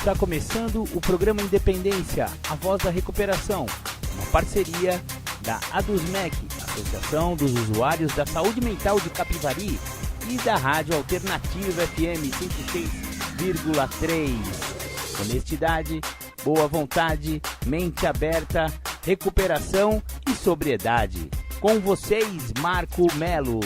Está começando o programa Independência, a voz da recuperação, uma parceria da ADUSMEC, Associação dos Usuários da Saúde Mental de Capivari, e da Rádio Alternativa FM 106,3. Honestidade, boa vontade, mente aberta, recuperação e sobriedade. Com vocês, Marco Melo.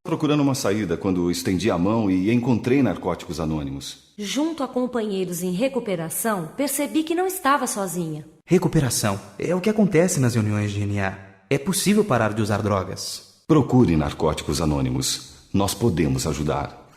Procurando uma saída quando estendi a mão e encontrei Narcóticos Anônimos. Junto a companheiros em recuperação, percebi que não estava sozinha. Recuperação é o que acontece nas reuniões de NA. É possível parar de usar drogas. Procure Narcóticos Anônimos. Nós podemos ajudar.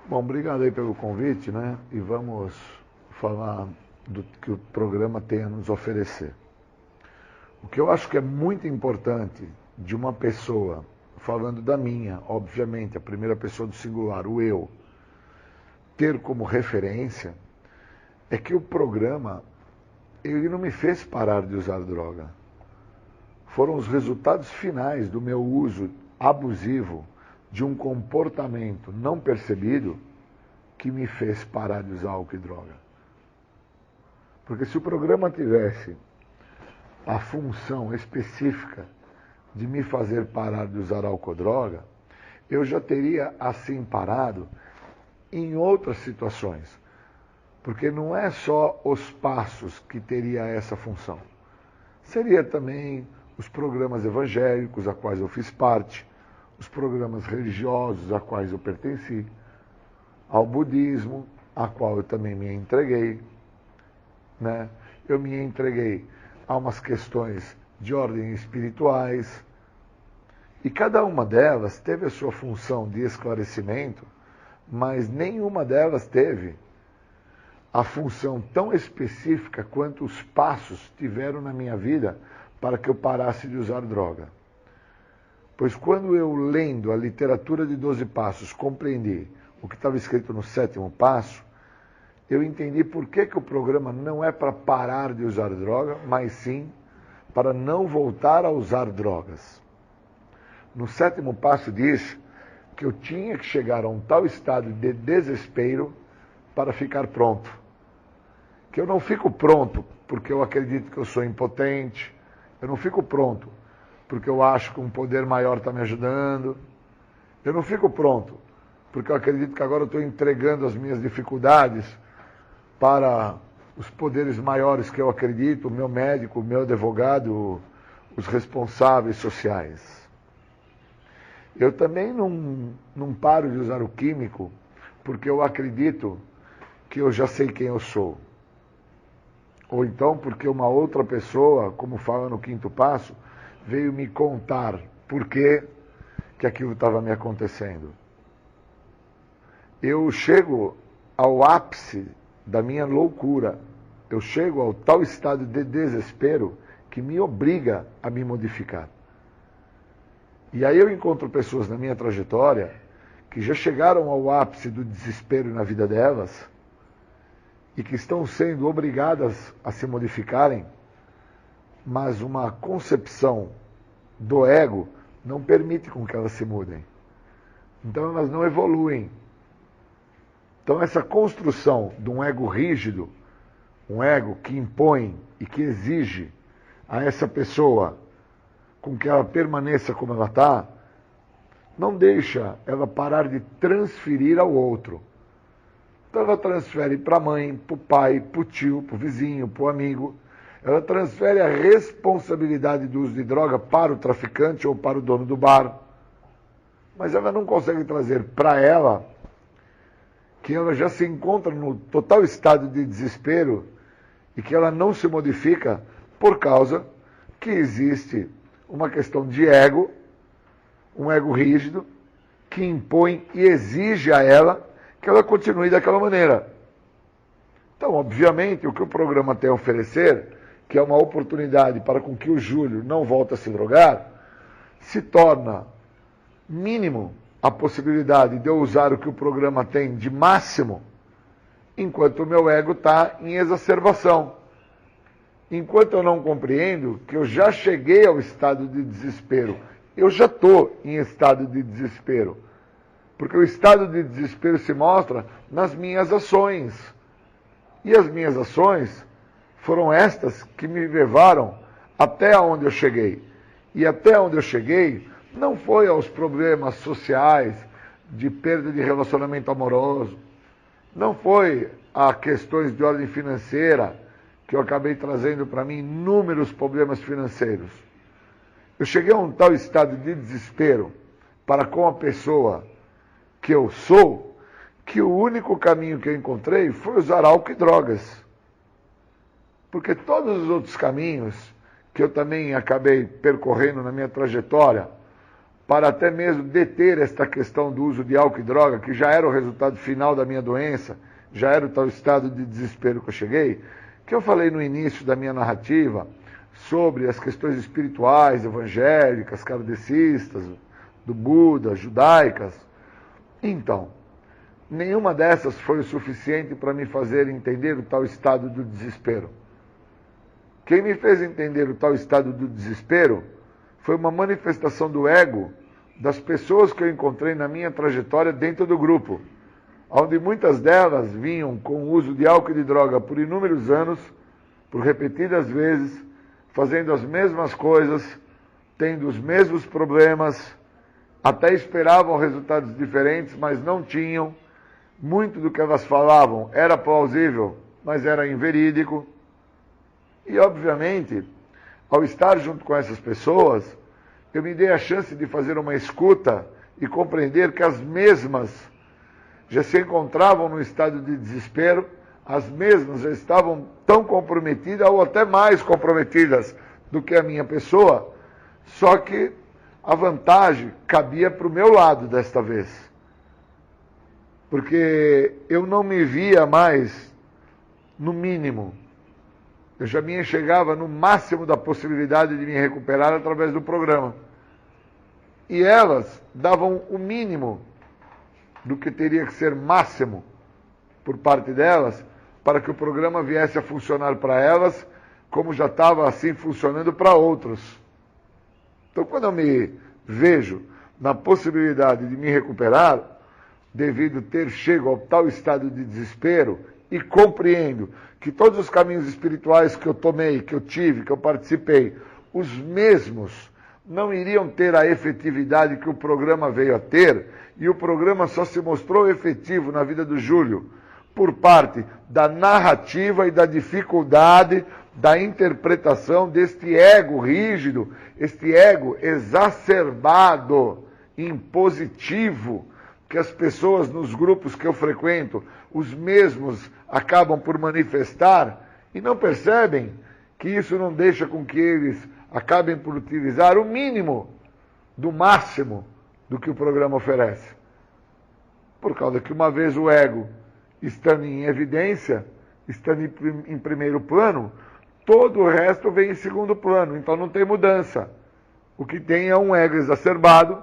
Bom, obrigado aí pelo convite, né? E vamos falar do que o programa tem a nos oferecer. O que eu acho que é muito importante de uma pessoa, falando da minha, obviamente, a primeira pessoa do singular, o eu, ter como referência, é que o programa, ele não me fez parar de usar droga. Foram os resultados finais do meu uso abusivo de um comportamento não percebido que me fez parar de usar álcool e droga. Porque se o programa tivesse a função específica de me fazer parar de usar álcool e droga, eu já teria assim parado em outras situações. Porque não é só os passos que teria essa função. Seria também os programas evangélicos a quais eu fiz parte, os programas religiosos a quais eu pertenci, ao budismo, a qual eu também me entreguei, né? Eu me entreguei a umas questões de ordem espirituais, e cada uma delas teve a sua função de esclarecimento, mas nenhuma delas teve a função tão específica quanto os passos tiveram na minha vida para que eu parasse de usar droga. Pois quando eu, lendo a literatura de 12 Passos, compreendi o que estava escrito no 7º passo, eu entendi por que o programa não é para parar de usar droga, mas sim para não voltar a usar drogas. No 7º passo diz que eu tinha que chegar a um tal estado de desespero para ficar pronto. Que eu não fico pronto porque eu acredito que eu sou impotente, eu não fico pronto porque eu acho que um poder maior está me ajudando. Eu não fico pronto, porque eu acredito que agora eu estou entregando as minhas dificuldades para os poderes maiores que eu acredito, o meu médico, o meu advogado, os responsáveis sociais. Eu também não paro de usar o químico, porque eu acredito que eu já sei quem eu sou. Ou então porque uma outra pessoa, como fala no 5º passo, veio me contar por que aquilo estava me acontecendo. Eu chego ao ápice da minha loucura, eu chego ao tal estado de desespero que me obriga a me modificar. E aí eu encontro pessoas na minha trajetória que já chegaram ao ápice do desespero na vida delas e que estão sendo obrigadas a se modificarem, mas uma concepção do ego não permite com que elas se mudem. Então elas não evoluem. Então essa construção de um ego rígido, um ego que impõe e que exige a essa pessoa com que ela permaneça como ela está, não deixa ela parar de transferir ao outro. Então ela transfere para a mãe, para o pai, para o tio, para o vizinho, para o amigo. Ela transfere a responsabilidade do uso de droga para o traficante ou para o dono do bar. Mas ela não consegue trazer para ela que ela já se encontra no total estado de desespero e que ela não se modifica por causa que existe uma questão de ego, um ego rígido, que impõe e exige a ela que ela continue daquela maneira. Então, obviamente, o que o programa tem a oferecer, que é uma oportunidade para com que o Júlio não volte a se drogar, se torna mínimo a possibilidade de eu usar o que o programa tem de máximo, enquanto o meu ego está em exacerbação. Enquanto eu não compreendo que eu já cheguei ao estado de desespero, eu já estou em estado de desespero. Porque o estado de desespero se mostra nas minhas ações. E as minhas ações foram estas que me levaram até onde eu cheguei. E até onde eu cheguei não foi aos problemas sociais, de perda de relacionamento amoroso, não foi a questões de ordem financeira, que eu acabei trazendo para mim inúmeros problemas financeiros. Eu cheguei a um tal estado de desespero para com a pessoa que eu sou, que o único caminho que eu encontrei foi usar álcool e drogas. Porque todos os outros caminhos que eu também acabei percorrendo na minha trajetória, para até mesmo deter esta questão do uso de álcool e droga, que já era o resultado final da minha doença, já era o tal estado de desespero que eu cheguei, que eu falei no início da minha narrativa sobre as questões espirituais, evangélicas, kardecistas, do Buda, judaicas. Então, nenhuma dessas foi o suficiente para me fazer entender o tal estado do desespero. Quem me fez entender o tal estado do desespero foi uma manifestação do ego das pessoas que eu encontrei na minha trajetória dentro do grupo, onde muitas delas vinham com o uso de álcool e de droga por inúmeros anos, por repetidas vezes, fazendo as mesmas coisas, tendo os mesmos problemas, até esperavam resultados diferentes, mas não tinham. Muito do que elas falavam era plausível, mas era inverídico. E, obviamente, ao estar junto com essas pessoas, eu me dei a chance de fazer uma escuta e compreender que as mesmas já se encontravam no estado de desespero, as mesmas já estavam tão comprometidas ou até mais comprometidas do que a minha pessoa, só que a vantagem cabia para o meu lado desta vez. Porque eu não me via mais no mínimo. Eu já me enxergava no máximo da possibilidade de me recuperar através do programa. E elas davam o mínimo do que teria que ser máximo por parte delas, para que o programa viesse a funcionar para elas, como já estava assim funcionando para outros. Então, quando eu me vejo na possibilidade de me recuperar, devido ter chego ao tal estado de desespero, e compreendo que todos os caminhos espirituais que eu tomei, que eu tive, que eu participei, os mesmos não iriam ter a efetividade que o programa veio a ter, e o programa só se mostrou efetivo na vida do Júlio por parte da narrativa e da dificuldade da interpretação deste ego rígido, este ego exacerbado, impositivo, que as pessoas nos grupos que eu frequento, os mesmos acabam por manifestar e não percebem que isso não deixa com que eles acabem por utilizar o mínimo do máximo do que o programa oferece. Por causa que uma vez o ego estando em evidência, estando em primeiro plano, todo o resto vem em segundo plano, então não tem mudança. O que tem é um ego exacerbado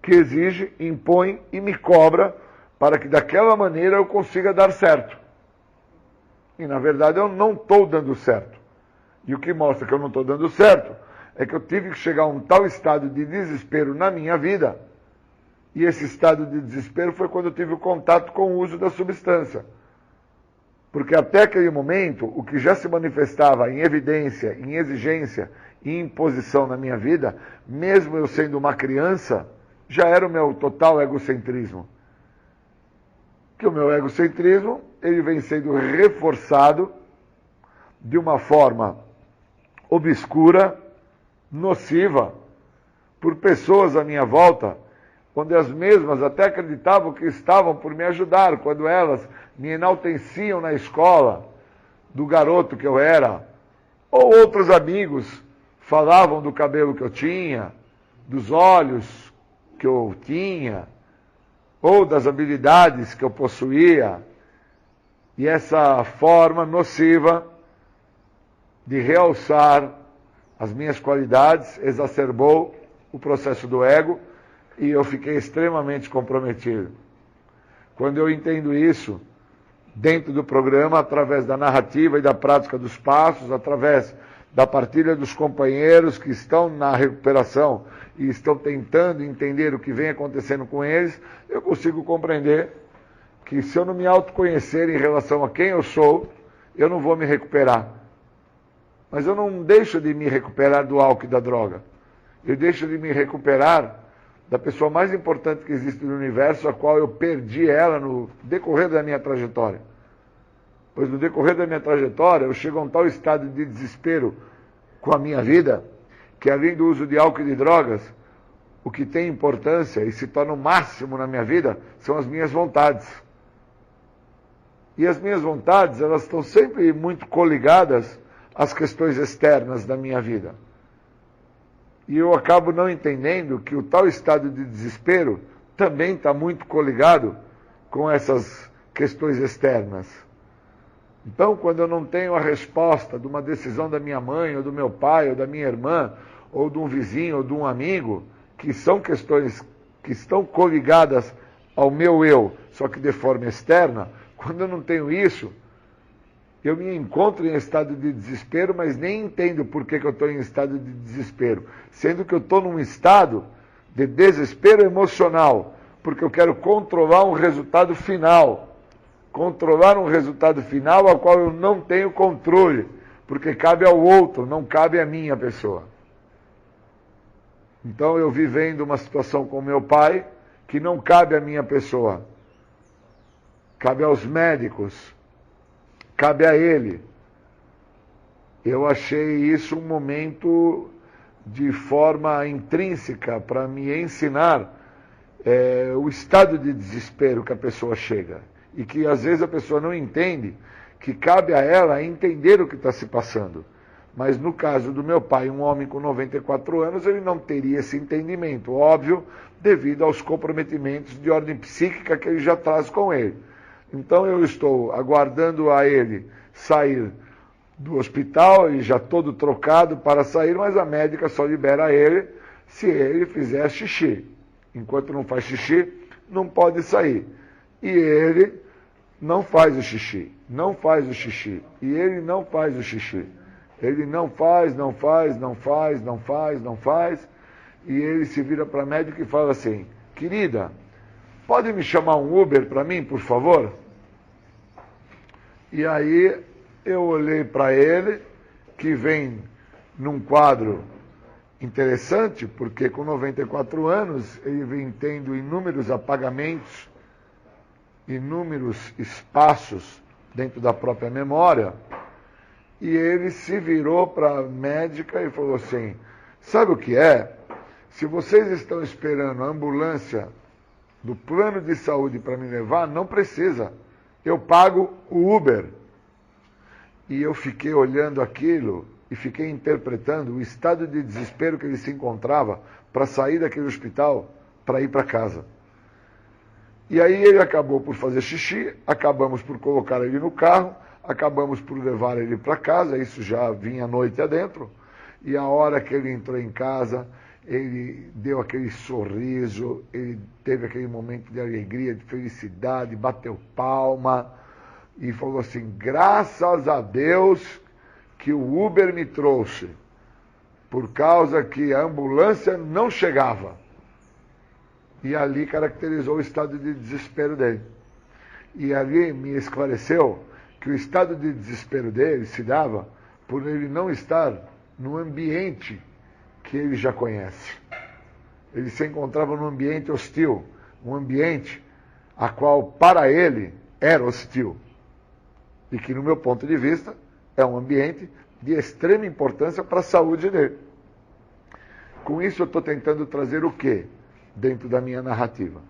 que exige, impõe e me cobra para que daquela maneira eu consiga dar certo. E na verdade eu não estou dando certo. E o que mostra que eu não estou dando certo é que eu tive que chegar a um tal estado de desespero na minha vida. E esse estado de desespero foi quando eu tive o contato com o uso da substância. Porque até aquele momento, o que já se manifestava em evidência, em exigência e em imposição na minha vida, mesmo eu sendo uma criança, já era o meu total egocentrismo. Que o meu egocentrismo, ele vem sendo reforçado de uma forma obscura, nociva, por pessoas à minha volta, onde as mesmas até acreditavam que estavam por me ajudar, quando elas me enalteciam na escola, do garoto que eu era, ou outros amigos falavam do cabelo que eu tinha, dos olhos que eu tinha, ou das habilidades que eu possuía, e essa forma nociva de realçar as minhas qualidades exacerbou o processo do ego e eu fiquei extremamente comprometido. Quando eu entendo isso, dentro do programa, através da narrativa e da prática dos passos, através da partilha dos companheiros que estão na recuperação e estão tentando entender o que vem acontecendo com eles, eu consigo compreender que se eu não me autoconhecer em relação a quem eu sou, eu não vou me recuperar. Mas eu não deixo de me recuperar do álcool e da droga. Eu deixo de me recuperar da pessoa mais importante que existe no universo, a qual eu perdi ela no decorrer da minha trajetória. Pois no decorrer da minha trajetória, eu chego a um tal estado de desespero com a minha vida, que além do uso de álcool e de drogas, o que tem importância e se torna o máximo na minha vida são as minhas vontades. E as minhas vontades, elas estão sempre muito coligadas às questões externas da minha vida. E eu acabo não entendendo que o tal estado de desespero também está muito coligado com essas questões externas. Então, quando eu não tenho a resposta de uma decisão da minha mãe, ou do meu pai, ou da minha irmã, ou de um vizinho, ou de um amigo, que são questões que estão coligadas ao meu eu, só que de forma externa, quando eu não tenho isso, eu me encontro em estado de desespero, mas nem entendo por que eu estou em estado de desespero, sendo que eu estou num estado de desespero emocional, porque eu quero controlar um resultado final, ao qual eu não tenho controle, porque cabe ao outro, não cabe a minha pessoa. Então eu vivendo uma situação com meu pai, que não cabe à minha pessoa, cabe aos médicos, cabe a ele. Eu achei isso um momento de forma intrínseca para me ensinar o estado de desespero que a pessoa chega. E que às vezes a pessoa não entende que cabe a ela entender o que está se passando. Mas no caso do meu pai, um homem com 94 anos, ele não teria esse entendimento, óbvio, devido aos comprometimentos de ordem psíquica que ele já traz com ele. Então eu estou aguardando a ele sair do hospital, e já todo trocado para sair, mas a médica só libera ele se ele fizer xixi. Enquanto não faz xixi, não pode sair. E ele não faz o xixi, e ele não faz o xixi. Ele não faz, e ele se vira para a médica e fala assim: querida, pode me chamar um Uber para mim, por favor? E aí eu olhei para ele, que vem num quadro interessante, porque com 94 anos ele vem tendo inúmeros apagamentos, inúmeros espaços dentro da própria memória, e ele se virou para a médica e falou assim: sabe o que é? Se vocês estão esperando a ambulância do plano de saúde para me levar, não precisa, eu pago o Uber. E eu fiquei olhando aquilo e fiquei interpretando o estado de desespero que ele se encontrava para sair daquele hospital, para ir para casa. E aí ele acabou por fazer xixi, acabamos por colocar ele no carro, acabamos por levar ele para casa, isso já vinha à noite adentro, e a hora que ele entrou em casa, ele deu aquele sorriso, ele teve aquele momento de alegria, de felicidade, bateu palma, e falou assim: graças a Deus que o Uber me trouxe, por causa que a ambulância não chegava. E ali caracterizou o estado de desespero dele. E ali me esclareceu que o estado de desespero dele se dava por ele não estar no ambiente que ele já conhece. Ele se encontrava num ambiente hostil, um ambiente a qual para ele era hostil. E que, no meu ponto de vista, é um ambiente de extrema importância para a saúde dele. Com isso eu estou tentando trazer o quê dentro da minha narrativa?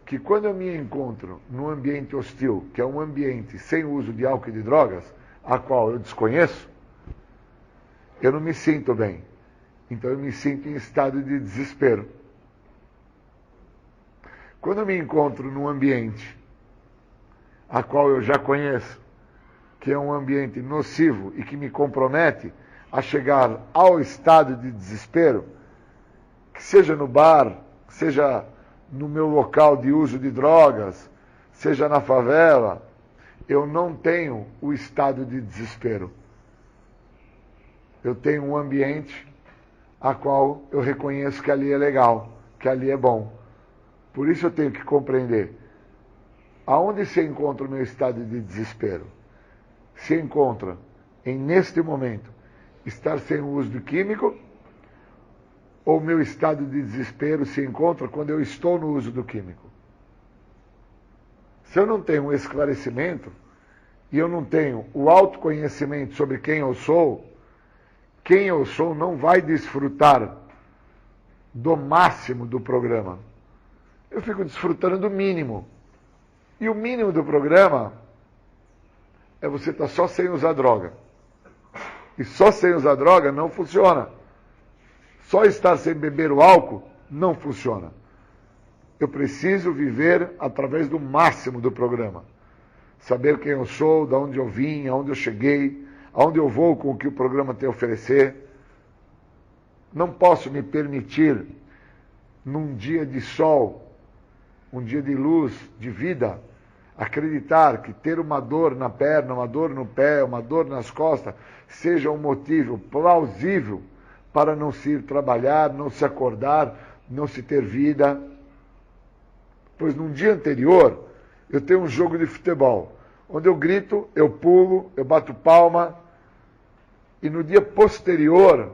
Que quando eu me encontro num ambiente hostil, que é um ambiente sem uso de álcool e de drogas, a qual eu desconheço, eu não me sinto bem. Então eu me sinto em estado de desespero. Quando eu me encontro num ambiente a qual eu já conheço, que é um ambiente nocivo e que me compromete a chegar ao estado de desespero, que seja no bar, seja no meu local de uso de drogas, seja na favela, eu não tenho o estado de desespero. Eu tenho um ambiente a qual eu reconheço que ali é legal, que ali é bom. Por isso eu tenho que compreender aonde se encontra o meu estado de desespero. Se encontra em, neste momento, estar sem o uso do químico, ou o meu estado de desespero se encontra quando eu estou no uso do químico. Se eu não tenho um esclarecimento, e eu não tenho o autoconhecimento sobre quem eu sou não vai desfrutar do máximo do programa. Eu fico desfrutando do mínimo. E o mínimo do programa é você estar só sem usar droga. E só sem usar droga não funciona. Só estar sem beber o álcool não funciona. Eu preciso viver através do máximo do programa. Saber quem eu sou, de onde eu vim, aonde eu cheguei, aonde eu vou com o que o programa tem a oferecer. Não posso me permitir, num dia de sol, um dia de luz, de vida, acreditar que ter uma dor na perna, uma dor no pé, uma dor nas costas, seja um motivo plausível para não se ir trabalhar, não se acordar, não se ter vida. Pois num dia anterior, eu tenho um jogo de futebol, onde eu grito, eu pulo, eu bato palma, e no dia posterior,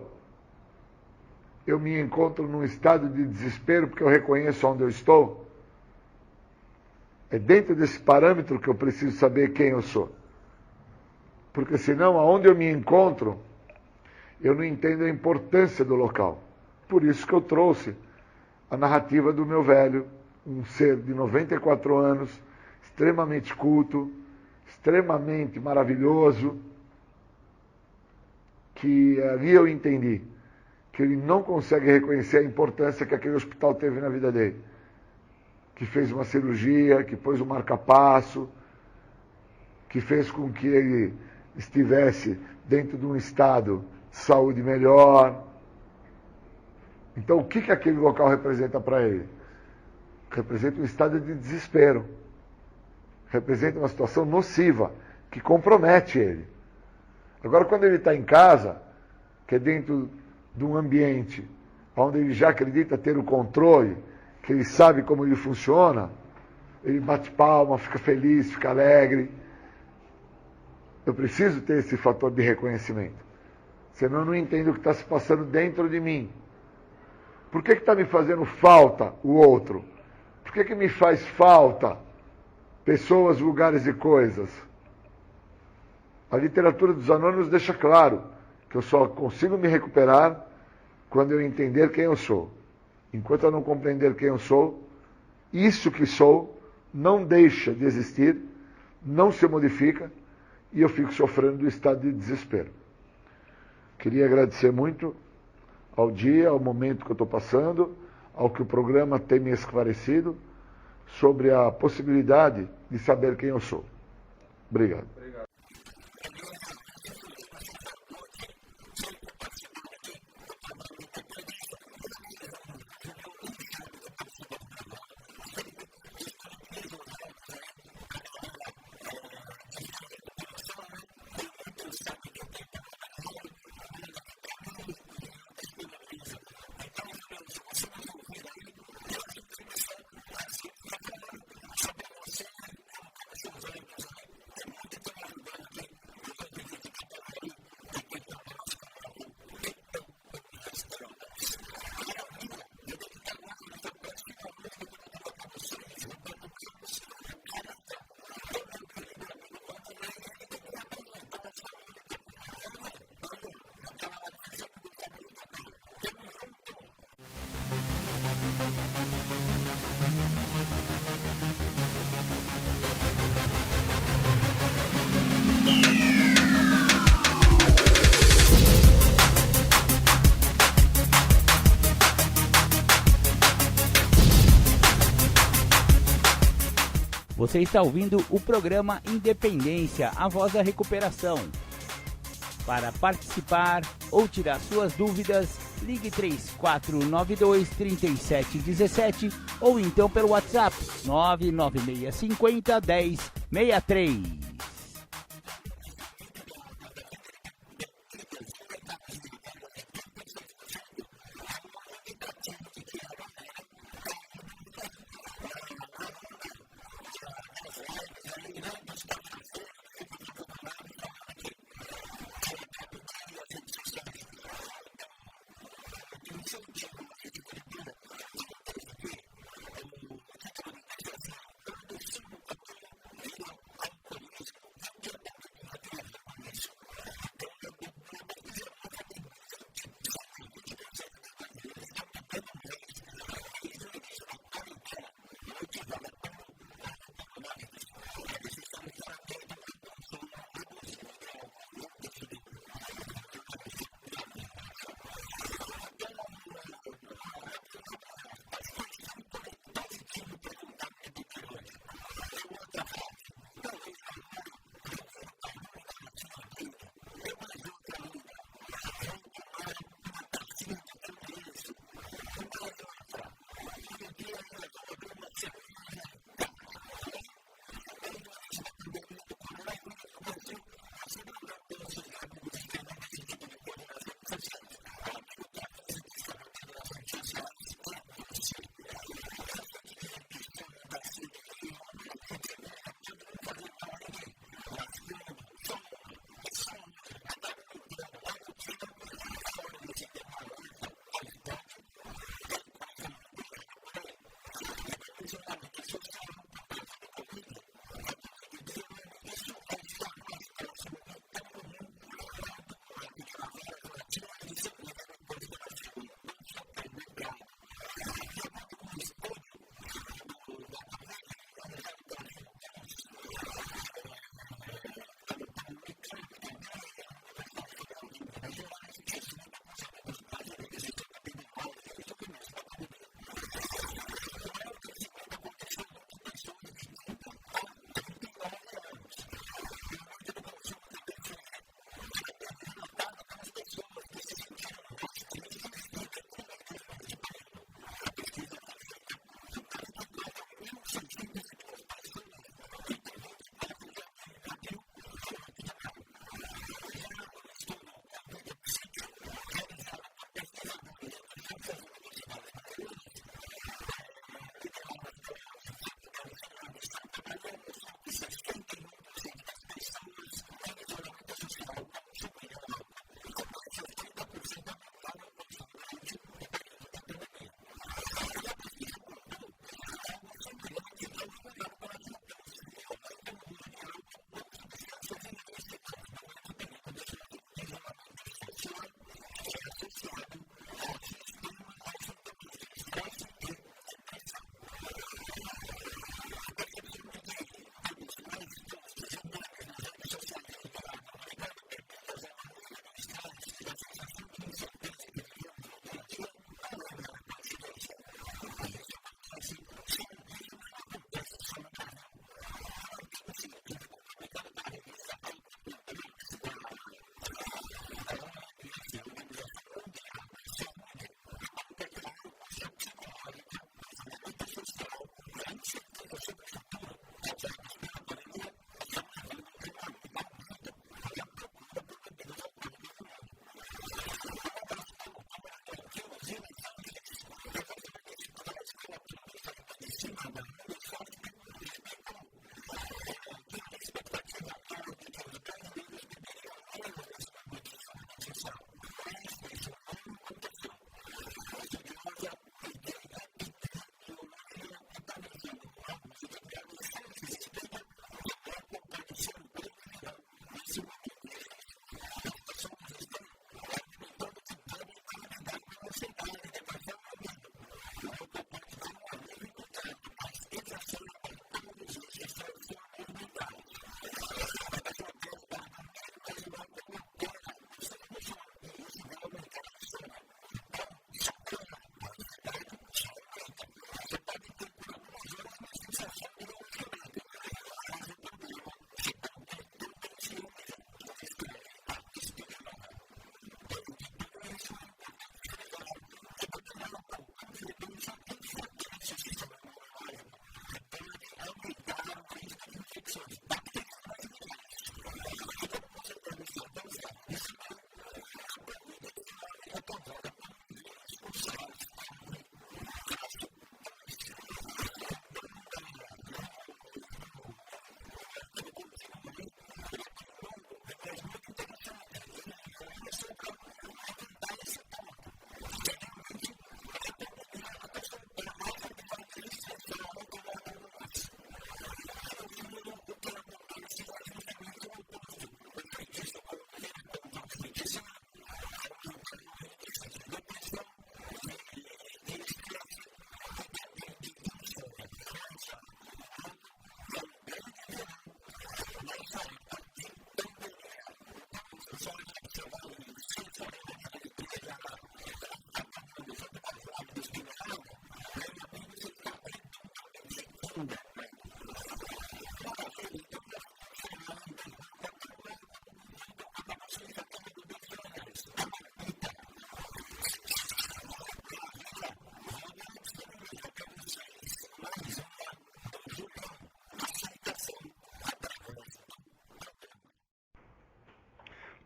eu me encontro num estado de desespero, porque eu reconheço onde eu estou. É dentro desse parâmetro que eu preciso saber quem eu sou. Porque senão, aonde eu me encontro, eu não entendo a importância do local. Por isso que eu trouxe a narrativa do meu velho, um ser de 94 anos, extremamente culto, extremamente maravilhoso, que ali eu entendi que ele não consegue reconhecer a importância que aquele hospital teve na vida dele. Que fez uma cirurgia, que pôs um marca-passo, que fez com que ele estivesse dentro de um estado de saúde melhor. Então, o que aquele local representa para ele? Representa um estado de desespero. Representa uma situação nociva, que compromete ele. Agora, quando ele está em casa, que é dentro de um ambiente onde ele já acredita ter o controle, que ele sabe como ele funciona, ele bate palma, fica feliz, fica alegre. Eu preciso ter esse fator de reconhecimento. Senão eu não entendo o que está se passando dentro de mim. Por que está me fazendo falta o outro? Por que me faz falta pessoas, lugares e coisas? A literatura dos anônimos deixa claro que eu só consigo me recuperar quando eu entender quem eu sou. Enquanto eu não compreender quem eu sou, isso que sou não deixa de existir, não se modifica, e eu fico sofrendo do estado de desespero. Queria agradecer muito ao dia, ao momento que eu estou passando, ao que o programa tem me esclarecido sobre a possibilidade de saber quem eu sou. Obrigado. Você está ouvindo o programa Independência, a voz da recuperação. Para participar ou tirar suas dúvidas, ligue 3492-3717 ou então pelo WhatsApp 99650-1063.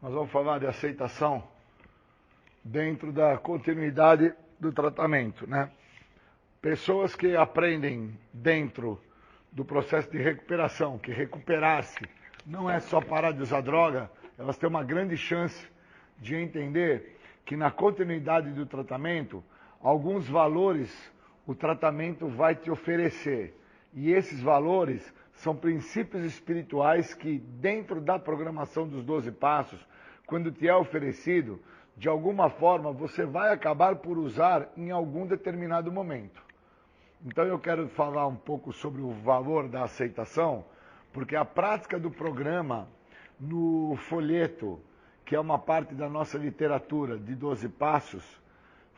Nós vamos falar de aceitação dentro da continuidade do tratamento, né? Pessoas que aprendem dentro do processo de recuperação, que recuperar-se não é só parar de usar droga, elas têm uma grande chance de entender que na continuidade do tratamento, alguns valores o tratamento vai te oferecer. E esses valores são princípios espirituais que, dentro da programação dos 12 passos, quando te é oferecido, de alguma forma você vai acabar por usar em algum determinado momento. Então eu quero falar um pouco sobre o valor da aceitação, porque a prática do programa no folheto, que é uma parte da nossa literatura de 12 passos,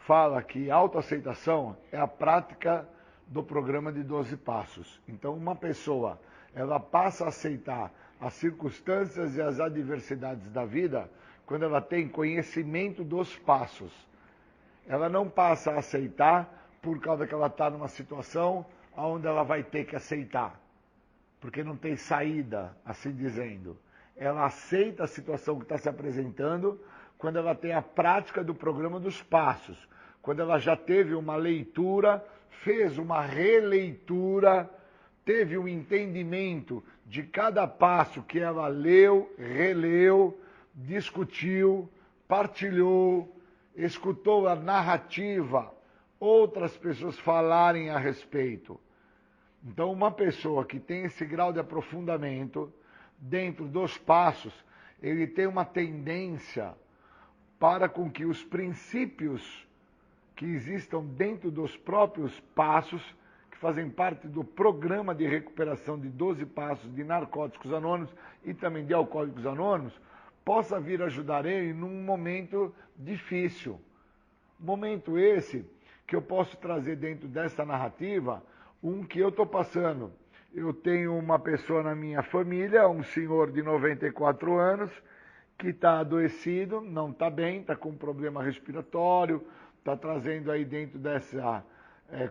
fala que autoaceitação é a prática do programa de 12 passos. Então uma pessoa, ela passa a aceitar as circunstâncias e as adversidades da vida quando ela tem conhecimento dos passos. Ela não passa a aceitar por causa que ela está numa situação onde ela vai ter que aceitar, porque não tem saída, assim dizendo. Ela aceita a situação que está se apresentando quando ela tem a prática do programa dos passos, quando ela já teve uma leitura, fez uma releitura, teve um entendimento de cada passo que ela leu, releu, discutiu, partilhou, escutou a narrativa, outras pessoas falarem a respeito. Então, uma pessoa que tem esse grau de aprofundamento dentro dos passos, ele tem uma tendência para com que os princípios que existam dentro dos próprios passos, que fazem parte do programa de recuperação de 12 passos de Narcóticos Anônimos e também de Alcoólicos Anônimos, possa vir ajudar ele num momento difícil. Momento esse que eu posso trazer dentro dessa narrativa, um que eu estou passando. Eu tenho uma pessoa na minha família, um senhor de 94 anos, que está adoecido, não está bem, está com um problema respiratório, está trazendo aí dentro dessa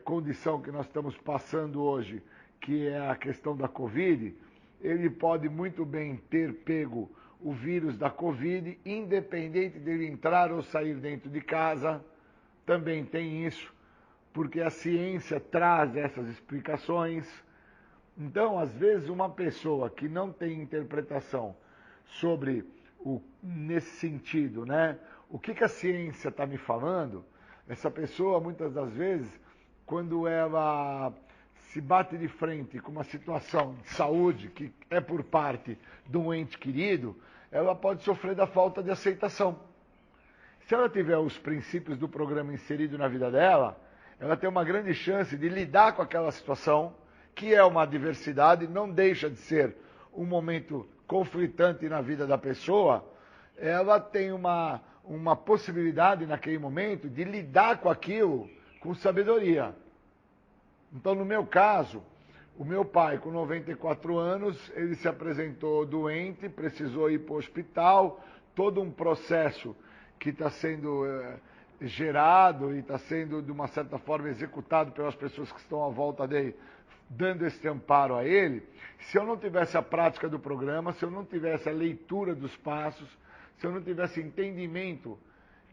condição que nós estamos passando hoje, que é a questão da Covid. Ele pode muito bem ter pego o vírus da Covid, independente dele entrar ou sair dentro de casa, também tem isso, porque a ciência traz essas explicações. Então, às vezes, uma pessoa que não tem interpretação sobre nesse sentido, né? O que a ciência está me falando, essa pessoa, muitas das vezes, quando ela se bate de frente com uma situação de saúde que é por parte de um ente querido, ela pode sofrer da falta de aceitação. Se ela tiver os princípios do programa inserido na vida dela, ela tem uma grande chance de lidar com aquela situação, que é uma adversidade, não deixa de ser um momento conflitante na vida da pessoa. Ela tem uma possibilidade naquele momento de lidar com aquilo com sabedoria. Então, no meu caso, o meu pai, com 94 anos, ele se apresentou doente, precisou ir para o hospital, todo um processo que está sendo gerado e está sendo, de uma certa forma, executado pelas pessoas que estão à volta dele, dando esse amparo a ele. Se eu não tivesse a prática do programa, se eu não tivesse a leitura dos passos, se eu não tivesse entendimento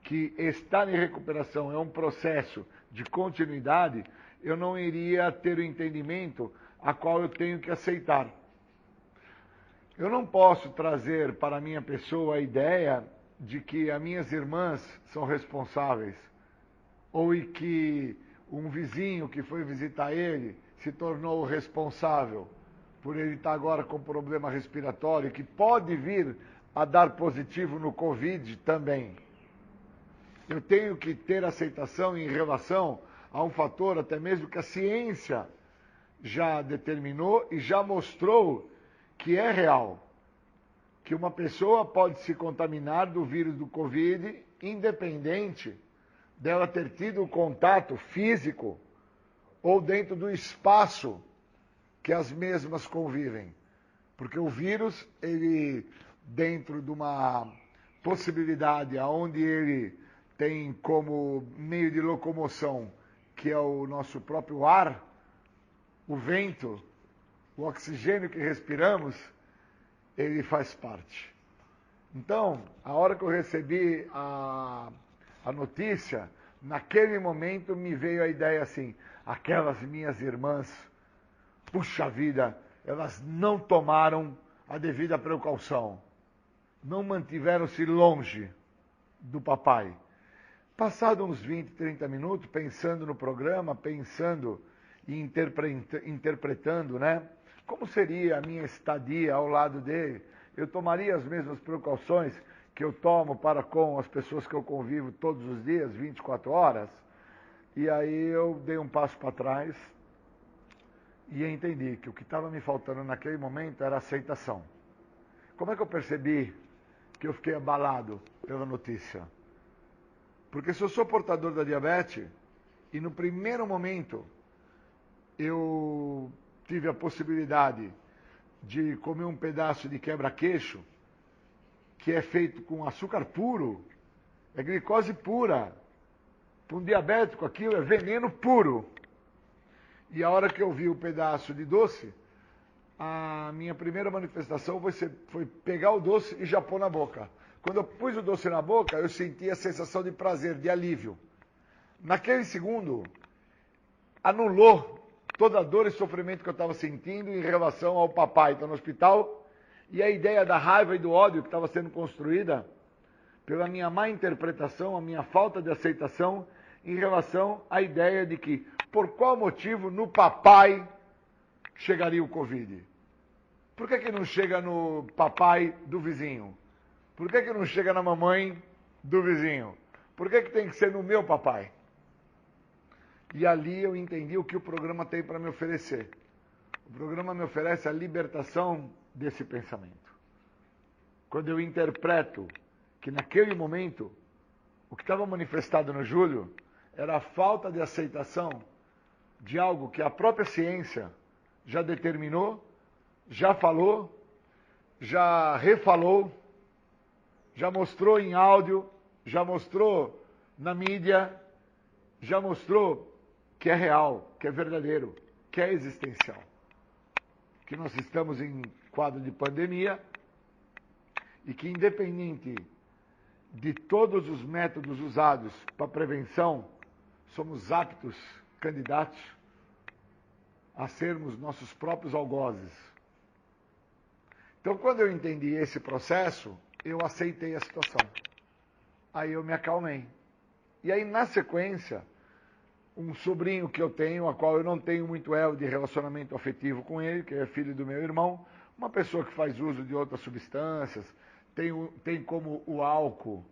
que estar em recuperação é um processo de continuidade, eu não iria ter o entendimento a qual eu tenho que aceitar. Eu não posso trazer para a minha pessoa a ideia de que as minhas irmãs são responsáveis, ou que um vizinho que foi visitar ele se tornou responsável por ele estar agora com problema respiratório, que pode vir a dar positivo no Covid também. Eu tenho que ter aceitação em relação a um fator até mesmo que a ciência já determinou e já mostrou que é real. Que uma pessoa pode se contaminar do vírus do Covid, independente dela ter tido contato físico ou dentro do espaço que as mesmas convivem. Porque o vírus, ele, dentro de uma possibilidade onde ele tem como meio de locomoção, que é o nosso próprio ar, o vento, o oxigênio que respiramos, ele faz parte. Então, a hora que eu recebi a notícia, naquele momento me veio a ideia assim, aquelas minhas irmãs, puxa vida, elas não tomaram a devida precaução, não mantiveram-se longe do papai. Passado uns 20, 30 minutos, pensando no programa, pensando e interpretando, né? Como seria a minha estadia ao lado dele? Eu tomaria as mesmas precauções que eu tomo para com as pessoas que eu convivo todos os dias, 24 horas? E aí eu dei um passo para trás e entendi que o que estava me faltando naquele momento era aceitação. Como é que eu percebi que eu fiquei abalado pela notícia? Porque se eu sou portador da diabetes, e no primeiro momento eu tive a possibilidade de comer um pedaço de quebra-queixo, que é feito com açúcar puro, é glicose pura. Para um diabético aquilo é veneno puro. E a hora que eu vi o pedaço de doce, a minha primeira manifestação foi pegar o doce e já pôr na boca. Quando eu pus o doce na boca, eu senti a sensação de prazer, de alívio. Naquele segundo, anulou toda a dor e sofrimento que eu estava sentindo em relação ao papai que está no hospital e a ideia da raiva e do ódio que estava sendo construída pela minha má interpretação, a minha falta de aceitação em relação à ideia de que, por qual motivo, no papai chegaria o Covid? Por que não chega no papai do vizinho? Por que não chega na mamãe do vizinho? Por que tem que ser no meu papai? E ali eu entendi o que o programa tem para me oferecer. O programa me oferece a libertação desse pensamento. Quando eu interpreto que naquele momento, o que estava manifestado no Júlio era a falta de aceitação de algo que a própria ciência já determinou, já falou, já refalou, já mostrou em áudio, já mostrou na mídia, já mostrou que é real, que é verdadeiro, que é existencial. Que nós estamos em quadro de pandemia e que, independente de todos os métodos usados para prevenção, somos aptos, candidatos, a sermos nossos próprios algozes. Então, quando eu entendi esse processo, eu aceitei a situação. Aí eu me acalmei. E aí, na sequência, um sobrinho que eu tenho, a qual eu não tenho muito elo de relacionamento afetivo com ele, que é filho do meu irmão, uma pessoa que faz uso de outras substâncias, tem como o álcool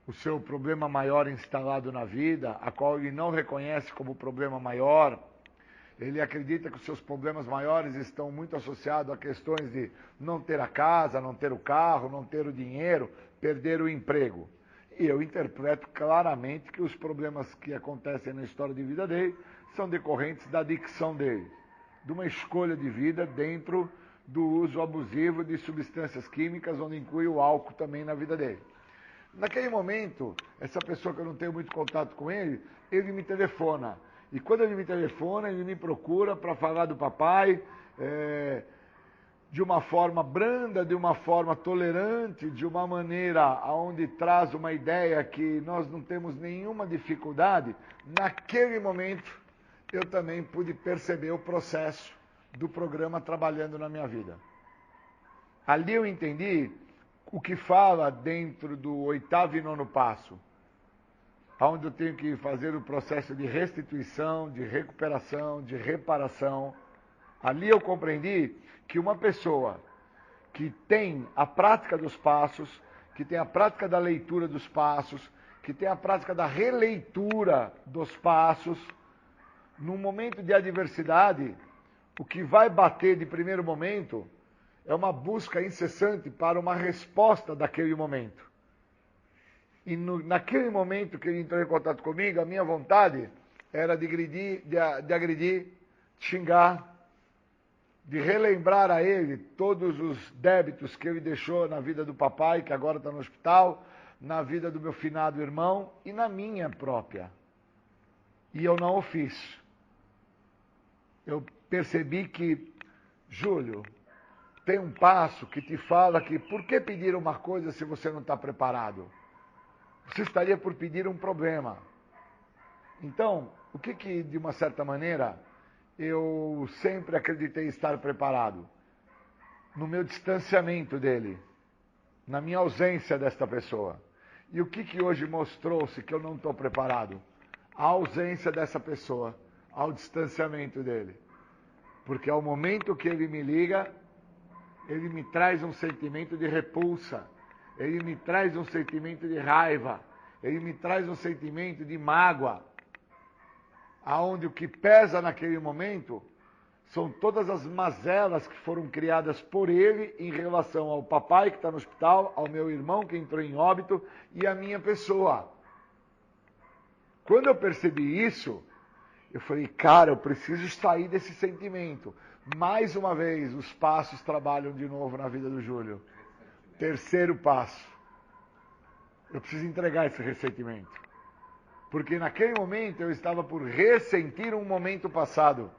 o seu problema maior instalado na vida, a qual ele não reconhece como problema maior. Ele acredita que os seus problemas maiores estão muito associados a questões de não ter a casa, não ter o carro, não ter o dinheiro, perder o emprego. E eu interpreto claramente que os problemas que acontecem na história de vida dele são decorrentes da adicção dele, de uma escolha de vida dentro do uso abusivo de substâncias químicas, onde inclui o álcool também na vida dele. Naquele momento, essa pessoa que eu não tenho muito contato com ele me telefona. E quando ele me telefona, ele me procura para falar do papai, de uma forma branda, de uma forma tolerante, de uma maneira onde traz uma ideia que nós não temos nenhuma dificuldade. Naquele momento, eu também pude perceber o processo do programa trabalhando na minha vida. Ali eu entendi o que fala dentro do 8º e 9º passo, onde eu tenho que fazer o processo de restituição, de recuperação, de reparação. Ali eu compreendi que uma pessoa que tem a prática dos passos, que tem a prática da leitura dos passos, que tem a prática da releitura dos passos, num momento de adversidade, o que vai bater de primeiro momento é uma busca incessante para uma resposta daquele momento. E naquele momento que ele entrou em contato comigo, a minha vontade era de agredir, de xingar, de relembrar a ele todos os débitos que ele deixou na vida do papai, que agora está no hospital, na vida do meu finado irmão e na minha própria. E eu não o fiz. Eu percebi que, Júlio, tem um passo que te fala que por que pedir uma coisa se você não está preparado? Você estaria por pedir um problema. Então, o que de uma certa maneira, eu sempre acreditei estar preparado? No meu distanciamento dele, na minha ausência desta pessoa. E o que hoje mostrou-se que eu não estou preparado? A ausência dessa pessoa, ao distanciamento dele. Porque ao momento que ele me liga, ele me traz um sentimento de repulsa, ele me traz um sentimento de raiva, ele me traz um sentimento de mágoa, aonde o que pesa naquele momento são todas as mazelas que foram criadas por ele em relação ao papai que está no hospital, ao meu irmão que entrou em óbito e à minha pessoa. Quando eu percebi isso, eu falei, cara, eu preciso sair desse sentimento. Mais uma vez, os passos trabalham de novo na vida do Júlio. Terceiro passo. Eu preciso entregar esse ressentimento. Porque naquele momento eu estava por ressentir um momento passado.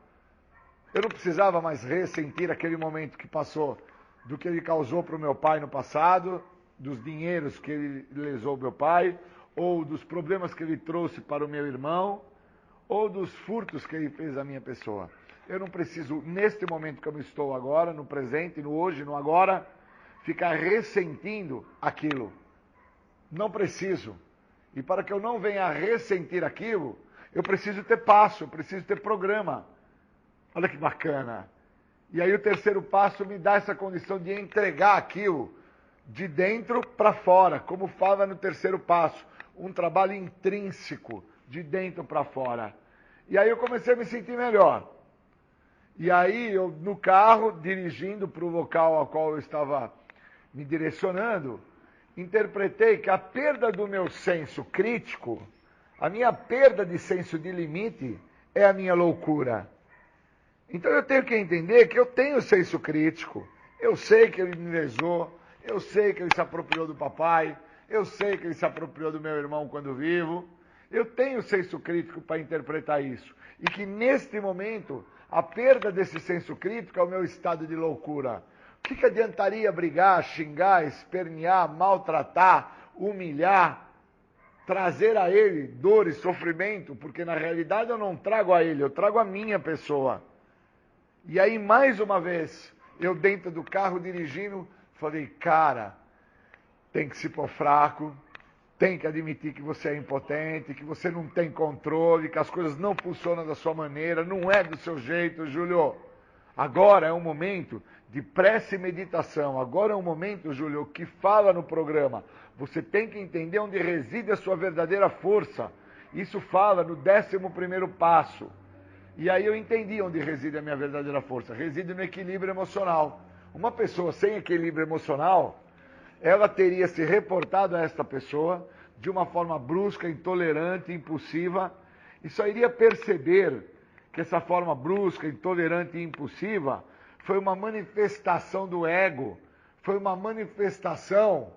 Eu não precisava mais ressentir aquele momento que passou, do que ele causou para o meu pai no passado, dos dinheiros que ele lesou o meu pai, ou dos problemas que ele trouxe para o meu irmão, ou dos furtos que ele fez à minha pessoa. Eu não preciso, neste momento que eu estou agora, no presente, no hoje, no agora, ficar ressentindo aquilo. Não preciso. E para que eu não venha a ressentir aquilo, eu preciso ter passo, eu preciso ter programa. Olha que bacana. E aí o terceiro passo me dá essa condição de entregar aquilo de dentro para fora, como fala no terceiro passo. Um trabalho intrínseco, de dentro para fora. E aí eu comecei a me sentir melhor. E aí eu, no carro, dirigindo para o local ao qual eu estava me direcionando, interpretei que a perda do meu senso crítico, a minha perda de senso de limite, é a minha loucura. Então eu tenho que entender que eu tenho senso crítico. Eu sei que ele me lesou, eu sei que ele se apropriou do papai, eu sei que ele se apropriou do meu irmão quando vivo. Eu tenho senso crítico para interpretar isso. E que neste momento, a perda desse senso crítico é o meu estado de loucura. O que adiantaria brigar, xingar, espernear, maltratar, humilhar, trazer a ele dor e sofrimento? Porque na realidade eu não trago a ele, eu trago a minha pessoa. E aí, mais uma vez, eu dentro do carro dirigindo, falei, cara, tem que se pôr fraco, tem que admitir que você é impotente, que você não tem controle, que as coisas não funcionam da sua maneira, não é do seu jeito, Júlio. Agora é um momento de prece e meditação. Agora é um momento, Júlio, que fala no programa. Você tem que entender onde reside a sua verdadeira força. Isso fala no 11º passo. E aí eu entendi onde reside a minha verdadeira força. Reside no equilíbrio emocional. Uma pessoa sem equilíbrio emocional, ela teria se reportado a esta pessoa de uma forma brusca, intolerante, impulsiva, e só iria perceber que essa forma brusca, intolerante e impulsiva foi uma manifestação do ego, foi uma manifestação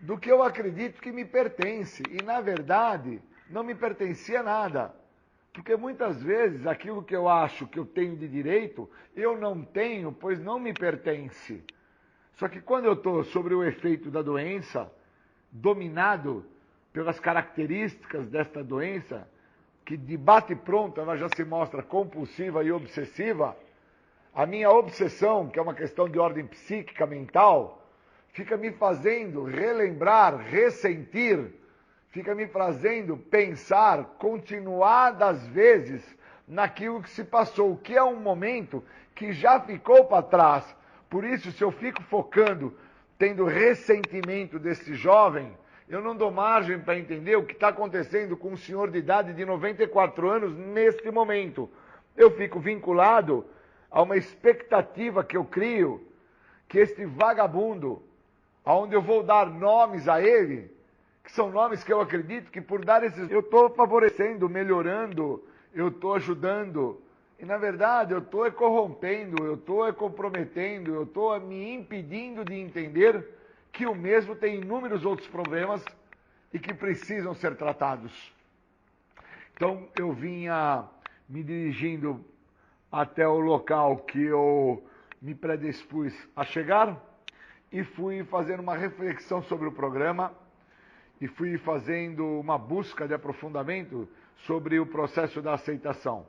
do que eu acredito que me pertence. E, na verdade, não me pertencia nada. Porque muitas vezes aquilo que eu acho que eu tenho de direito, eu não tenho, pois não me pertence. Só que quando eu estou sobre o efeito da doença, dominado pelas características desta doença, que de bate pronto ela já se mostra compulsiva e obsessiva, a minha obsessão, que é uma questão de ordem psíquica, mental, fica me fazendo relembrar, ressentir, fica me fazendo pensar continuadas vezes naquilo que se passou, que é um momento que já ficou para trás. Por isso, se eu fico focando, tendo ressentimento desse jovem, eu não dou margem para entender o que está acontecendo com um senhor de idade de 94 anos neste momento. Eu fico vinculado a uma expectativa que eu crio, que este vagabundo, aonde eu vou dar nomes a ele, que são nomes que eu acredito que por dar esses... eu estou favorecendo, melhorando, eu estou ajudando, E na verdade eu estou corrompendo, eu estou comprometendo, eu estou me impedindo de entender que o mesmo tem inúmeros outros problemas e que precisam ser tratados. Então eu vinha me dirigindo até o local que eu me predispus a chegar e fui fazendo uma reflexão sobre o programa e fui fazendo uma busca de aprofundamento sobre o processo da aceitação.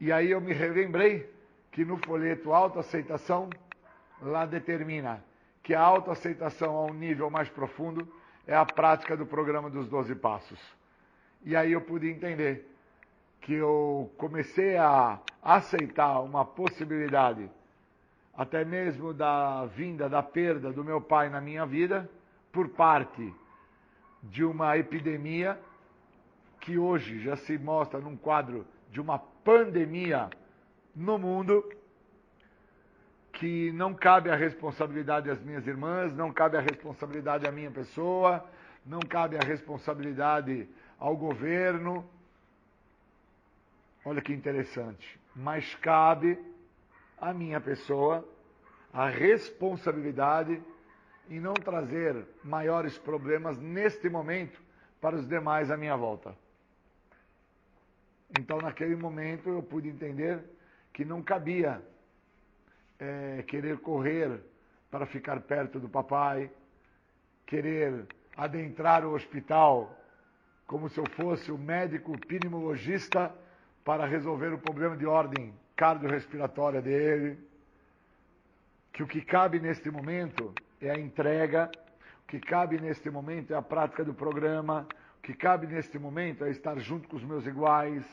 E aí eu me relembrei que no folheto autoaceitação, lá determina que a autoaceitação a um nível mais profundo é a prática do programa dos 12 passos. E aí eu pude entender que eu comecei a aceitar uma possibilidade, até mesmo da vinda, da perda do meu pai na minha vida, por parte de uma epidemia que hoje já se mostra num quadro de uma pandemia no mundo, que não cabe a responsabilidade às minhas irmãs, não cabe a responsabilidade à minha pessoa, não cabe a responsabilidade ao governo. Olha que interessante. Mas cabe à minha pessoa a responsabilidade em não trazer maiores problemas neste momento para os demais à minha volta. Então, naquele momento, eu pude entender que não cabia querer correr para ficar perto do papai, querer adentrar o hospital como se eu fosse o médico pneumologista para resolver o problema de ordem cardiorrespiratória dele. Que o que cabe neste momento é a entrega, o que cabe neste momento é a prática do programa, o que cabe neste momento é estar junto com os meus iguais,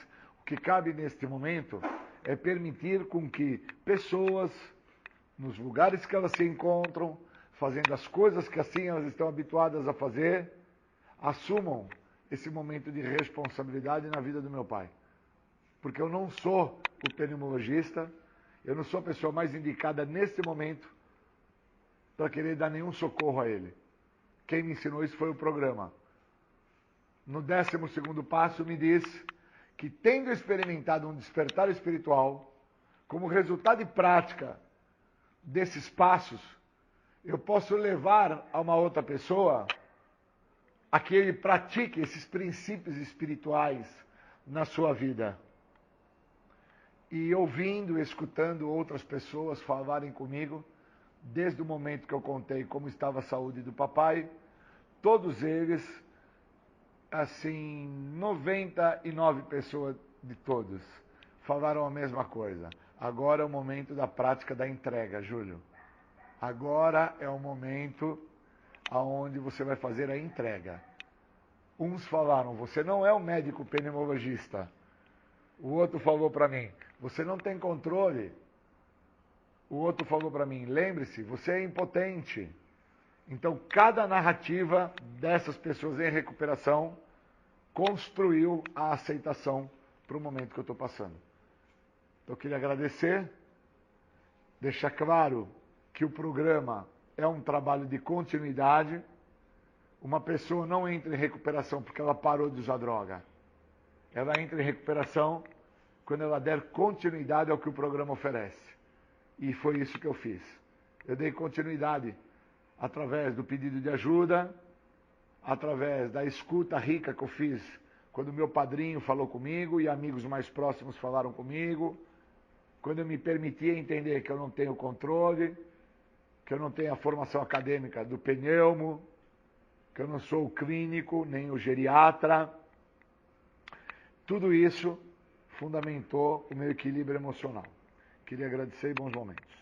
o que cabe neste momento é permitir com que pessoas, nos lugares que elas se encontram, fazendo as coisas que assim elas estão habituadas a fazer, assumam esse momento de responsabilidade na vida do meu pai. Porque eu não sou o pneumologista, eu não sou a pessoa mais indicada neste momento para querer dar nenhum socorro a ele. Quem me ensinou isso foi o programa. No 12º passo me diz que, tendo experimentado um despertar espiritual, como resultado e prática desses passos, eu posso levar a uma outra pessoa a que ele pratique esses princípios espirituais na sua vida. E ouvindo, escutando outras pessoas falarem comigo, desde o momento que eu contei como estava a saúde do papai, todos eles, assim, 99 pessoas de todos, falaram a mesma coisa. Agora é o momento da prática da entrega, Júlio. Agora é o momento aonde você vai fazer a entrega. Uns falaram, você não é um médico pneumologista. O outro falou para mim, você não tem controle. O outro falou para mim, lembre-se, você é impotente. Então, cada narrativa dessas pessoas em recuperação construiu a aceitação para o momento que eu estou passando. Então, eu queria agradecer, deixar claro que o programa é um trabalho de continuidade. Uma pessoa não entra em recuperação porque ela parou de usar droga. Ela entra em recuperação quando ela der continuidade ao que o programa oferece. E foi isso que eu fiz. Eu dei continuidade através do pedido de ajuda, através da escuta rica que eu fiz quando meu padrinho falou comigo e amigos mais próximos falaram comigo, quando eu me permitia entender que eu não tenho controle, que eu não tenho a formação acadêmica do pneumo, que eu não sou o clínico, nem o geriatra. Tudo isso fundamentou o meu equilíbrio emocional. Queria agradecer e bons momentos.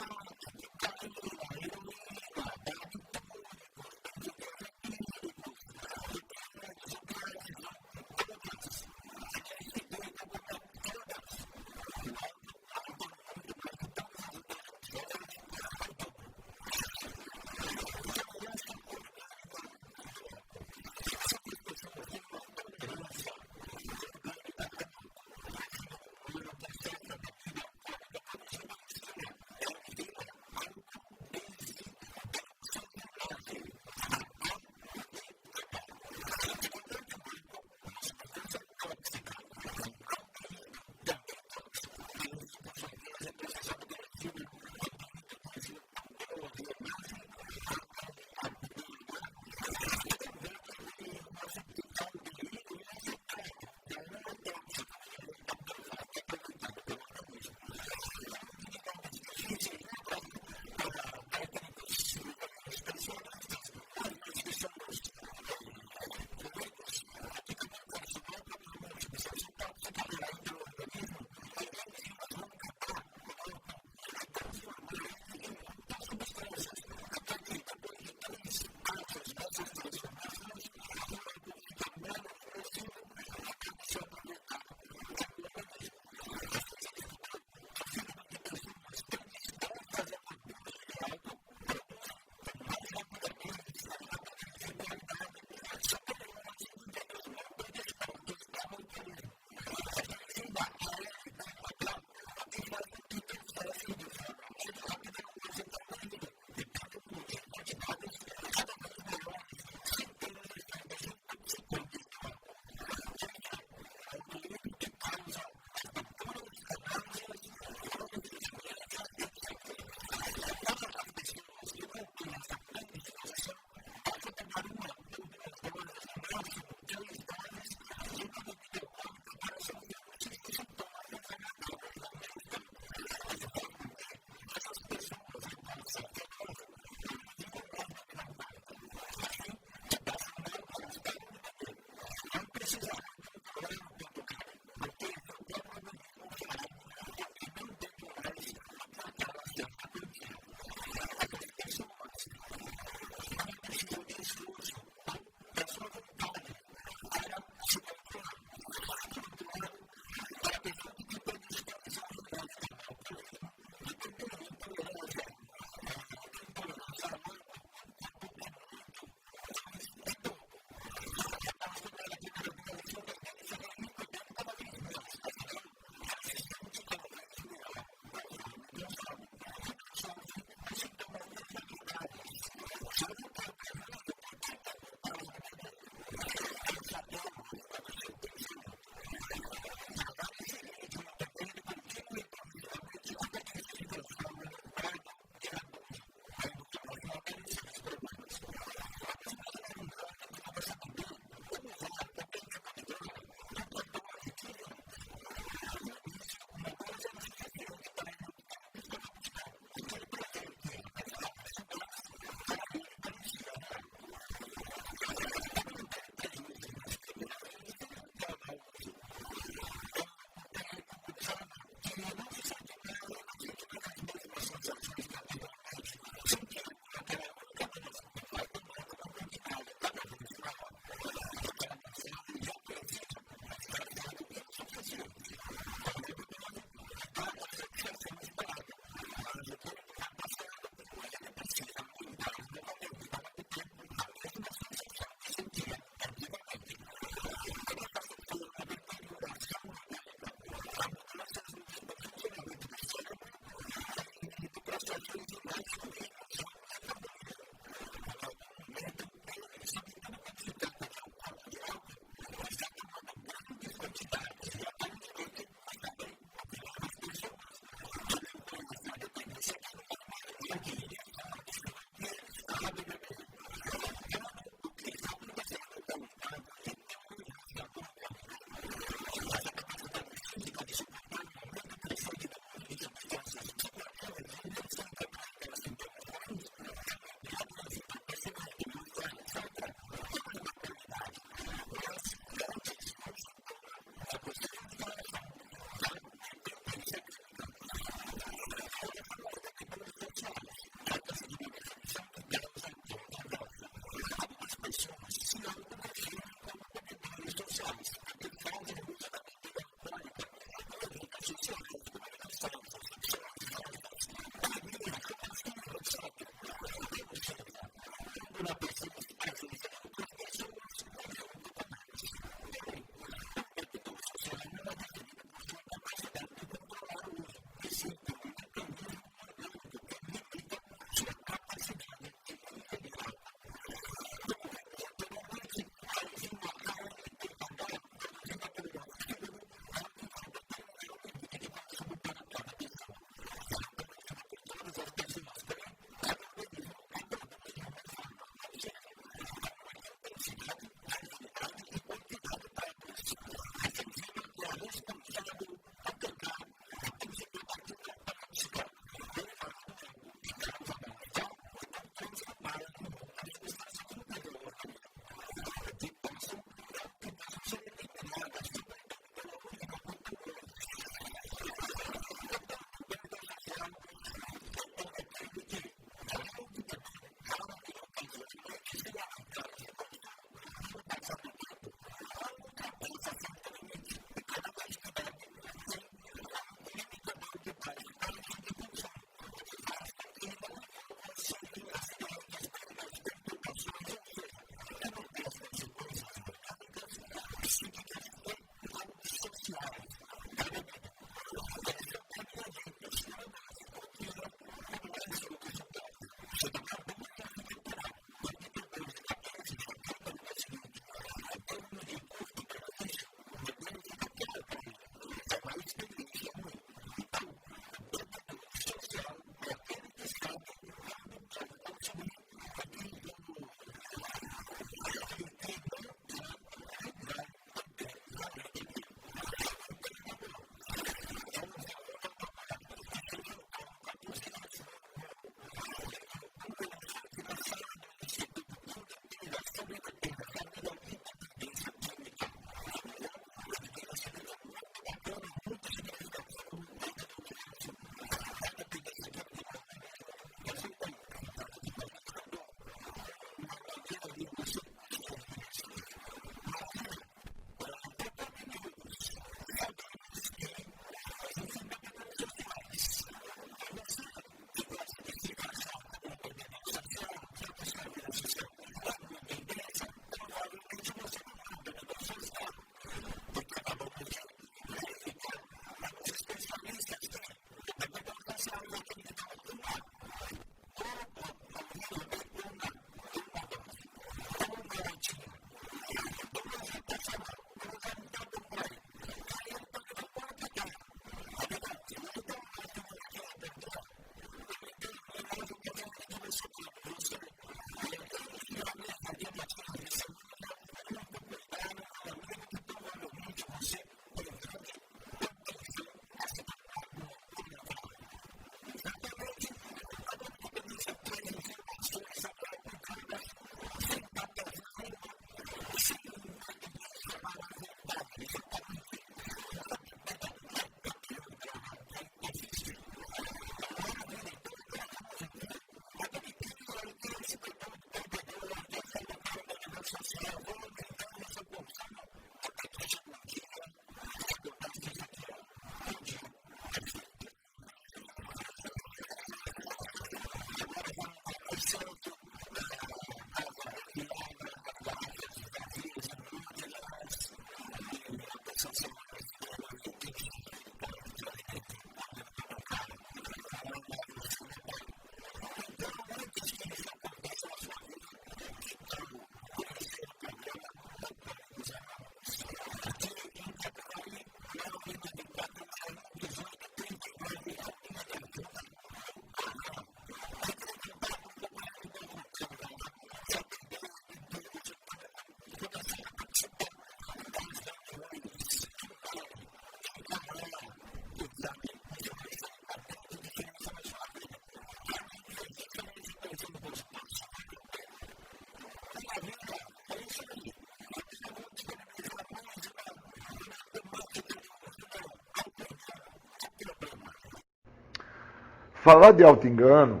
Falar de auto-engano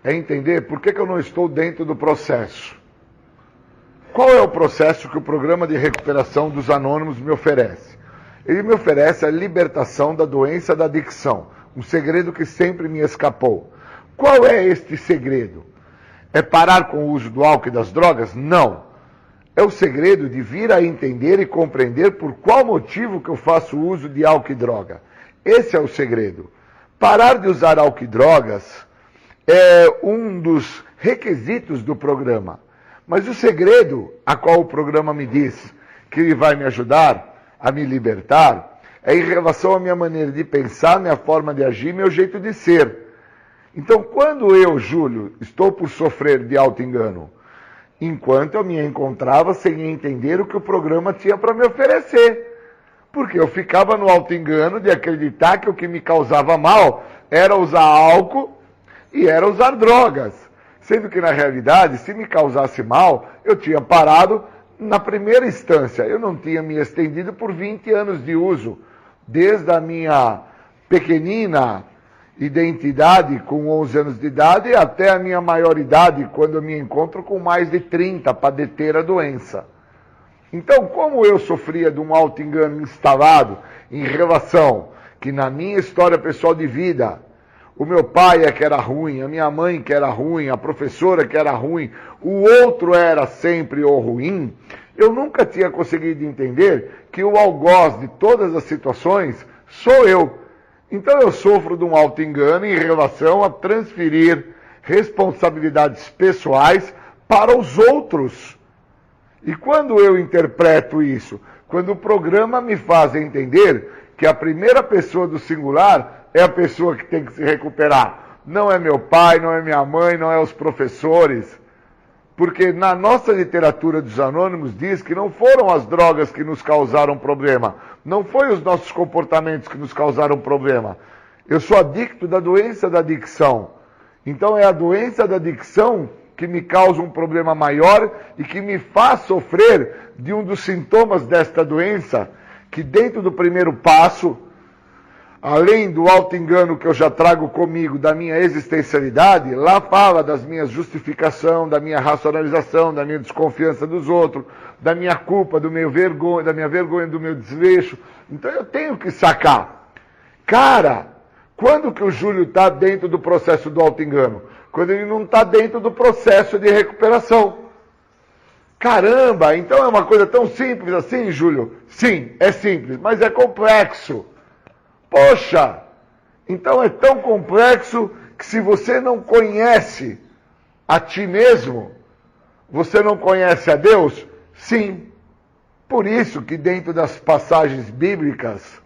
é entender por que eu não estou dentro do processo. Qual é o processo que o programa de recuperação dos anônimos me oferece? Ele me oferece a libertação da doença da adicção, um segredo que sempre me escapou. Qual é este segredo? É parar com o uso do álcool e das drogas? Não. É o segredo de vir a entender e compreender por qual motivo que eu faço uso de álcool e droga. Esse é o segredo. Parar de usar álcool e drogas é um dos requisitos do programa. Mas o segredo a qual o programa me diz que ele vai me ajudar a me libertar é em relação à minha maneira de pensar, minha forma de agir, meu jeito de ser. Então, quando eu, Júlio, estou por sofrer de auto-engano, enquanto eu me encontrava sem entender o que o programa tinha para me oferecer. Porque eu ficava no auto-engano de acreditar que o que me causava mal era usar álcool e era usar drogas. Sendo que, na realidade, se me causasse mal, eu tinha parado na primeira instância. Eu não tinha me estendido por 20 anos de uso. Desde a minha pequenina identidade com 11 anos de idade até a minha maioridade, quando eu me encontro com mais de 30 para deter a doença. Então, como eu sofria de um auto-engano instalado em relação que na minha história pessoal de vida, o meu pai é que era ruim, a minha mãe que era ruim, a professora que era ruim, o outro era sempre o ruim, eu nunca tinha conseguido entender que o algoz de todas as situações sou eu. Então eu sofro de um auto-engano em relação a transferir responsabilidades pessoais para os outros. E quando eu interpreto isso? Quando o programa me faz entender que a primeira pessoa do singular é a pessoa que tem que se recuperar. Não é meu pai, não é minha mãe, não é os professores. Porque na nossa literatura dos anônimos diz que não foram as drogas que nos causaram problema. Não foi os nossos comportamentos que nos causaram problema. Eu sou adicto da doença da adicção. Então é a doença da adicção que me causa um problema maior e que me faz sofrer de um dos sintomas desta doença, que dentro do primeiro passo, além do auto-engano que eu já trago comigo da minha existencialidade, lá fala das minhas justificações, da minha racionalização, da minha desconfiança dos outros, da minha culpa, da minha vergonha, do meu desleixo. Então eu tenho que sacar. Cara, quando que o Júlio está dentro do processo do auto-engano? Quando ele não está dentro do processo de recuperação. Caramba, então é uma coisa tão simples assim, Júlio? Sim, é simples, mas é complexo. Poxa, então é tão complexo que se você não conhece a ti mesmo, você não conhece a Deus? Sim. Por isso que dentro das passagens bíblicas,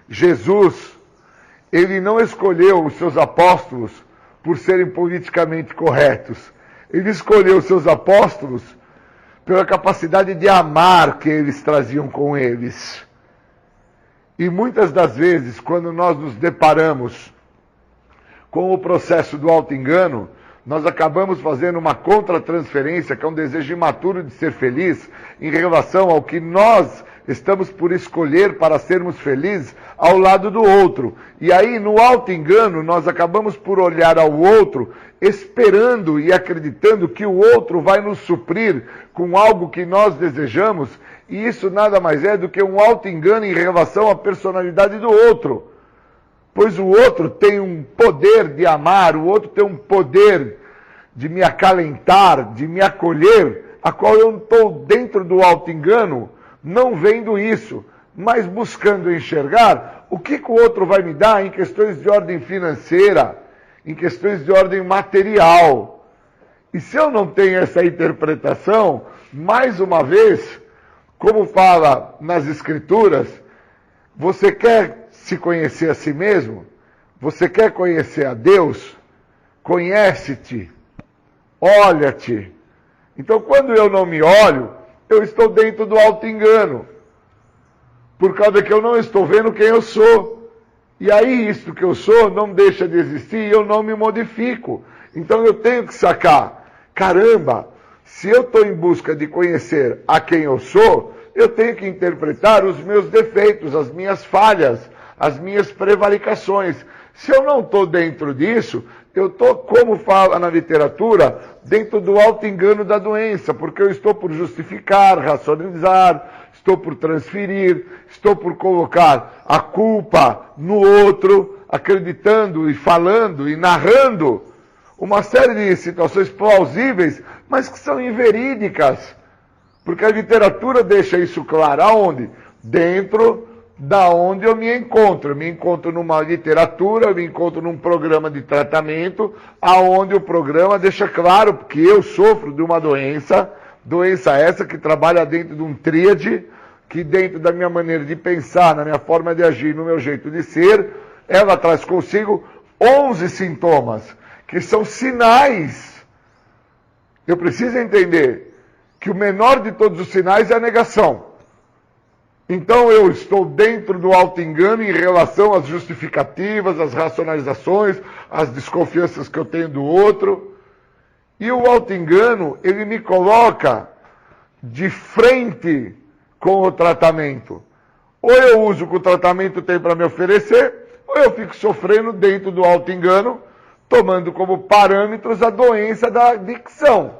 Jesus, ele não escolheu os seus apóstolos por serem politicamente corretos. Ele escolheu os seus apóstolos pela capacidade de amar que eles traziam com eles. E muitas das vezes, quando nós nos deparamos com o processo do auto-engano, nós acabamos fazendo uma contra-transferência, que é um desejo imaturo de ser feliz, em relação ao que nós estamos por escolher para sermos felizes ao lado do outro. E aí, no auto-engano, nós acabamos por olhar ao outro, esperando e acreditando que o outro vai nos suprir com algo que nós desejamos, e isso nada mais é do que um auto-engano em relação à personalidade do outro. Pois o outro tem um poder de amar, o outro tem um poder de me acalentar, de me acolher, a qual eu estou dentro do auto-engano, não vendo isso, mas buscando enxergar o que o outro vai me dar em questões de ordem financeira, em questões de ordem material. E se eu não tenho essa interpretação, mais uma vez, como fala nas Escrituras, você quer se conhecer a si mesmo? Você quer conhecer a Deus? Conhece-te, olha-te. Então, quando eu não me olho, eu estou dentro do auto-engano, por causa que eu não estou vendo quem eu sou. E aí, isso que eu sou não deixa de existir e eu não me modifico. Então, eu tenho que sacar, caramba, se eu estou em busca de conhecer a quem eu sou, eu tenho que interpretar os meus defeitos, as minhas falhas, as minhas prevaricações. Se eu não estou dentro disso, eu estou, como fala na literatura, dentro do auto-engano da doença, porque eu estou por justificar, racionalizar, estou por transferir, estou por colocar a culpa no outro, acreditando e falando e narrando uma série de situações plausíveis, mas que são inverídicas. Porque a literatura deixa isso claro. Aonde? Dentro da onde eu me encontro. Eu me encontro numa literatura, eu me encontro num programa de tratamento, aonde o programa deixa claro que eu sofro de uma doença essa que trabalha dentro de um tríade, que dentro da minha maneira de pensar, na minha forma de agir, no meu jeito de ser, ela traz consigo 11 sintomas, que são sinais. Eu preciso entender que o menor de todos os sinais é a negação. Então eu estou dentro do auto-engano em relação às justificativas, às racionalizações, às desconfianças que eu tenho do outro. E o auto-engano, ele me coloca de frente com o tratamento. Ou eu uso o que o tratamento tem para me oferecer, ou eu fico sofrendo dentro do auto-engano, tomando como parâmetros a doença da adicção.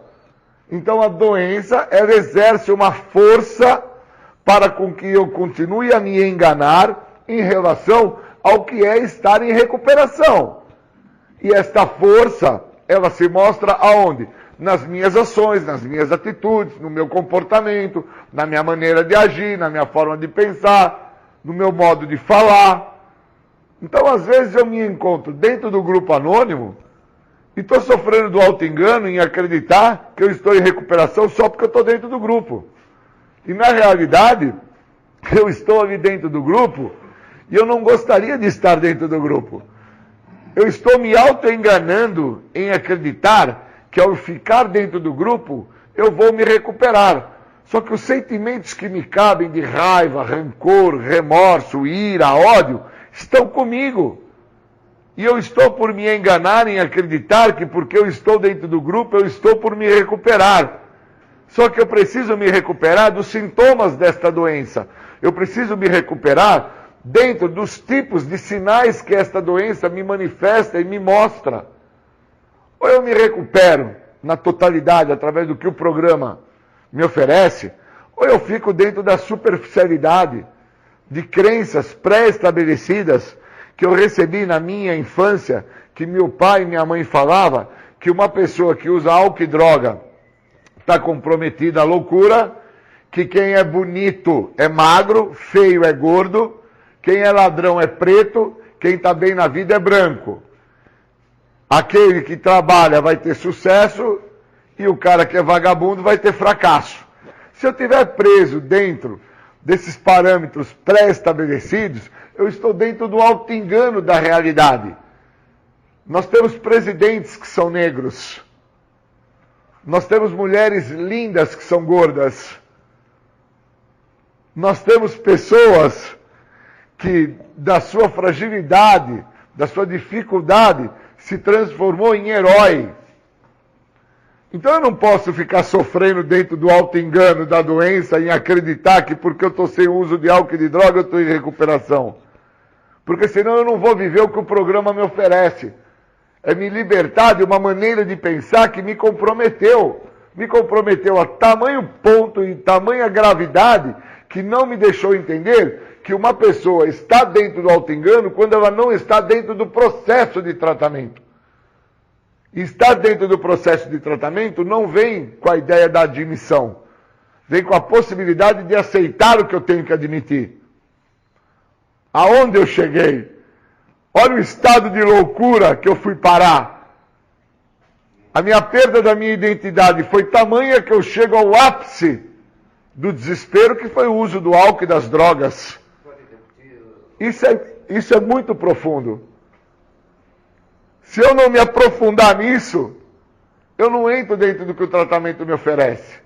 Então a doença, ela exerce uma força para com que eu continue a me enganar em relação ao que é estar em recuperação. E esta força, ela se mostra aonde? Nas minhas ações, nas minhas atitudes, no meu comportamento, na minha maneira de agir, na minha forma de pensar, no meu modo de falar. Então, às vezes, eu me encontro dentro do grupo anônimo e estou sofrendo do auto-engano em acreditar que eu estou em recuperação só porque eu estou dentro do grupo. E, na realidade, eu estou ali dentro do grupo e eu não gostaria de estar dentro do grupo. Eu estou me auto-enganando em acreditar que, ao ficar dentro do grupo, eu vou me recuperar. Só que os sentimentos que me cabem de raiva, rancor, remorso, ira, ódio, estão comigo. E eu estou por me enganar em acreditar que porque eu estou dentro do grupo, eu estou por me recuperar. Só que eu preciso me recuperar dos sintomas desta doença. Eu preciso me recuperar dentro dos tipos de sinais que esta doença me manifesta e me mostra. Ou eu me recupero na totalidade através do que o programa me oferece, ou eu fico dentro da superficialidade de crenças pré-estabelecidas que eu recebi na minha infância, que meu pai e minha mãe falavam, que uma pessoa que usa álcool e droga está comprometida à loucura, que quem é bonito é magro, feio é gordo, quem é ladrão é preto, quem está bem na vida é branco. Aquele que trabalha vai ter sucesso e o cara que é vagabundo vai ter fracasso. Se eu estiver preso dentro desses parâmetros pré-estabelecidos, eu estou dentro do auto-engano da realidade. Nós temos presidentes que são negros. Nós temos mulheres lindas que são gordas. Nós temos pessoas que, da sua fragilidade, da sua dificuldade, se transformou em herói. Então eu não posso ficar sofrendo dentro do auto-engano da doença em acreditar que porque eu estou sem uso de álcool e de droga eu estou em recuperação. Porque senão eu não vou viver o que o programa me oferece. É me libertar de uma maneira de pensar que me comprometeu. Me comprometeu a tamanho ponto e tamanha gravidade que não me deixou entender que uma pessoa está dentro do auto-engano quando ela não está dentro do processo de tratamento. E estar dentro do processo de tratamento não vem com a ideia da admissão. Vem com a possibilidade de aceitar o que eu tenho que admitir. Aonde eu cheguei? Olha o estado de loucura que eu fui parar. A minha perda da minha identidade foi tamanha que eu chego ao ápice do desespero, que foi o uso do álcool e das drogas. Isso é muito profundo. Se eu não me aprofundar nisso, eu não entro dentro do que o tratamento me oferece.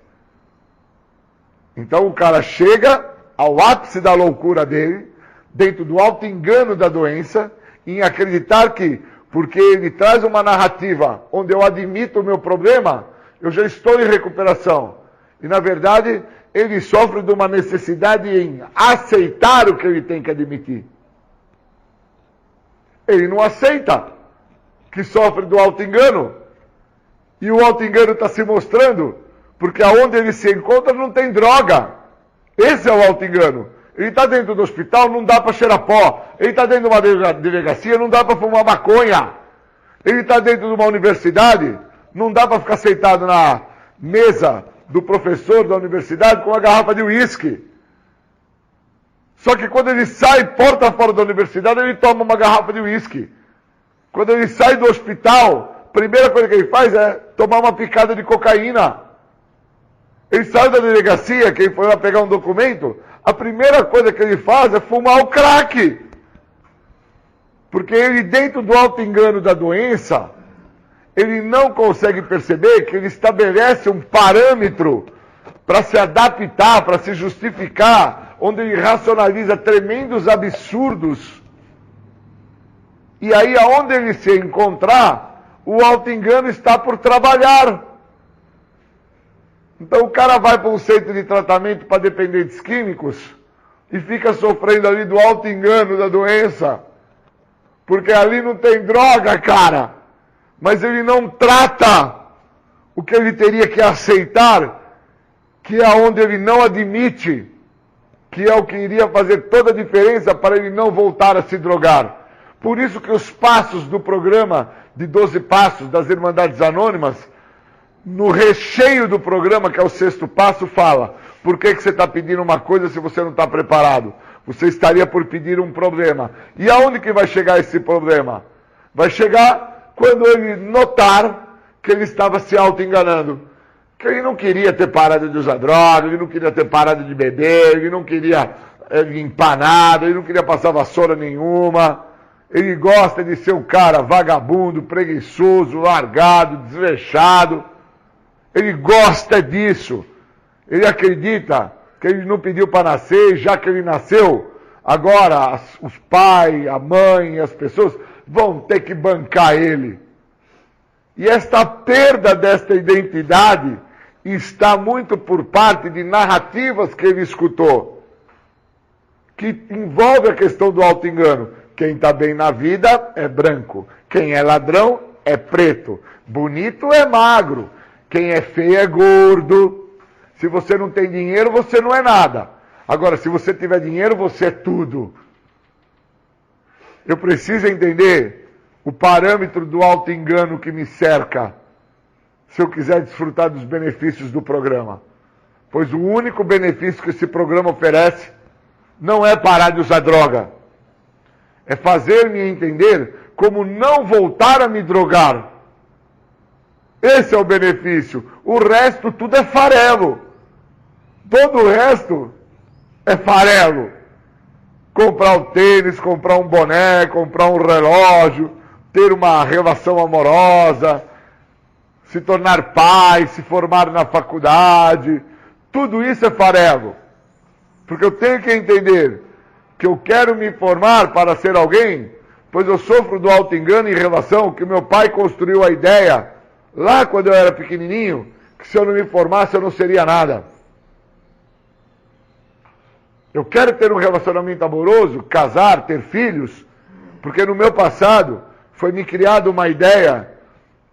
Então o cara chega ao ápice da loucura dele, dentro do auto-engano da doença, em acreditar que, porque ele traz uma narrativa onde eu admito o meu problema, eu já estou em recuperação. E na verdade, ele sofre de uma necessidade em aceitar o que ele tem que admitir. Ele não aceita que sofre do auto-engano. E o auto-engano está se mostrando porque aonde ele se encontra não tem droga. Esse é o auto-engano. Ele está dentro do hospital, não dá para cheirar pó. Ele está dentro de uma delegacia, não dá para fumar maconha. Ele está dentro de uma universidade, não dá para ficar sentado na mesa do professor da universidade com uma garrafa de uísque. Só que quando ele sai porta fora da universidade, ele toma uma garrafa de uísque. Quando ele sai do hospital, a primeira coisa que ele faz é tomar uma picada de cocaína. Ele sai da delegacia, que ele foi lá pegar um documento, a primeira coisa que ele faz é fumar o crack. Porque ele, dentro do auto-engano da doença, ele não consegue perceber que ele estabelece um parâmetro para se adaptar, para se justificar, onde ele racionaliza tremendos absurdos. E aí, aonde ele se encontrar, o auto-engano está por trabalhar. Então o cara vai para um centro de tratamento para dependentes químicos e fica sofrendo ali do auto-engano da doença. Porque ali não tem droga, cara. Mas ele não trata o que ele teria que aceitar, que é onde ele não admite, que é o que iria fazer toda a diferença para ele não voltar a se drogar. Por isso que os passos do programa de 12 Passos das Irmandades Anônimas, no recheio do programa, que é o 6º passo, fala: por que você está pedindo uma coisa se você não está preparado? Você estaria por pedir um problema. E aonde que vai chegar esse problema? Vai chegar quando ele notar que ele estava se auto-enganando. Que ele não queria ter parado de usar droga, ele não queria ter parado de beber, ele não queria limpar nada, ele não queria passar vassoura nenhuma. Ele gosta de ser um cara vagabundo, preguiçoso, largado, desleixado. Ele gosta disso. Ele acredita que ele não pediu para nascer, e já que ele nasceu, agora os pais, a mãe e as pessoas vão ter que bancar ele. E esta perda desta identidade está muito por parte de narrativas que ele escutou, que envolve a questão do auto-engano. Quem está bem na vida é branco, quem é ladrão é preto, bonito é magro, quem é feio é gordo. Se você não tem dinheiro, você não é nada. Agora, se você tiver dinheiro, você é tudo. Eu preciso entender o parâmetro do auto-engano que me cerca, se eu quiser desfrutar dos benefícios do programa. Pois o único benefício que esse programa oferece não é parar de usar droga. É fazer-me entender como não voltar a me drogar. Esse é o benefício. O resto tudo é farelo. Todo o resto é farelo. Comprar um tênis, comprar um boné, comprar um relógio, ter uma relação amorosa, se tornar pai, se formar na faculdade, tudo isso é farelo. Porque eu tenho que entender que eu quero me formar para ser alguém, pois eu sofro do auto-engano em relação que meu pai construiu a ideia, lá quando eu era pequenininho, que se eu não me formasse eu não seria nada. Eu quero ter um relacionamento amoroso, casar, ter filhos, porque no meu passado foi me criada uma ideia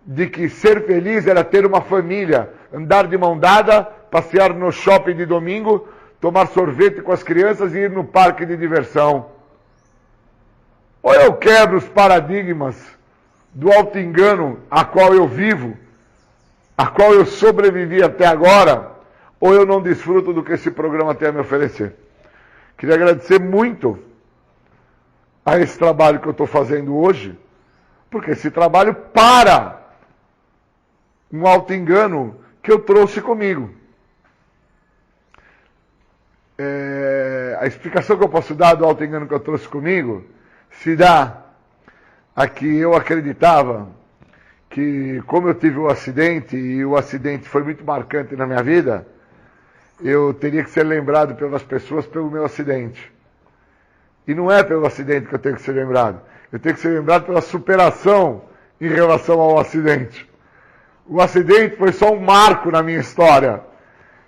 de que ser feliz era ter uma família, andar de mão dada, passear no shopping de domingo, tomar sorvete com as crianças e ir no parque de diversão. Ou eu quebro os paradigmas do auto-engano a qual eu vivo, a qual eu sobrevivi até agora, ou eu não desfruto do que esse programa tem a me oferecer. Queria agradecer muito a esse trabalho que eu estou fazendo hoje, porque esse trabalho para um auto-engano que eu trouxe comigo. A explicação que eu posso dar do auto-engano que eu trouxe comigo se dá a que eu acreditava que, como eu tive um acidente, e o acidente foi muito marcante na minha vida, eu teria que ser lembrado pelas pessoas pelo meu acidente. E não é pelo acidente que eu tenho que ser lembrado. Eu tenho que ser lembrado pela superação em relação ao acidente. O acidente foi só um marco na minha história.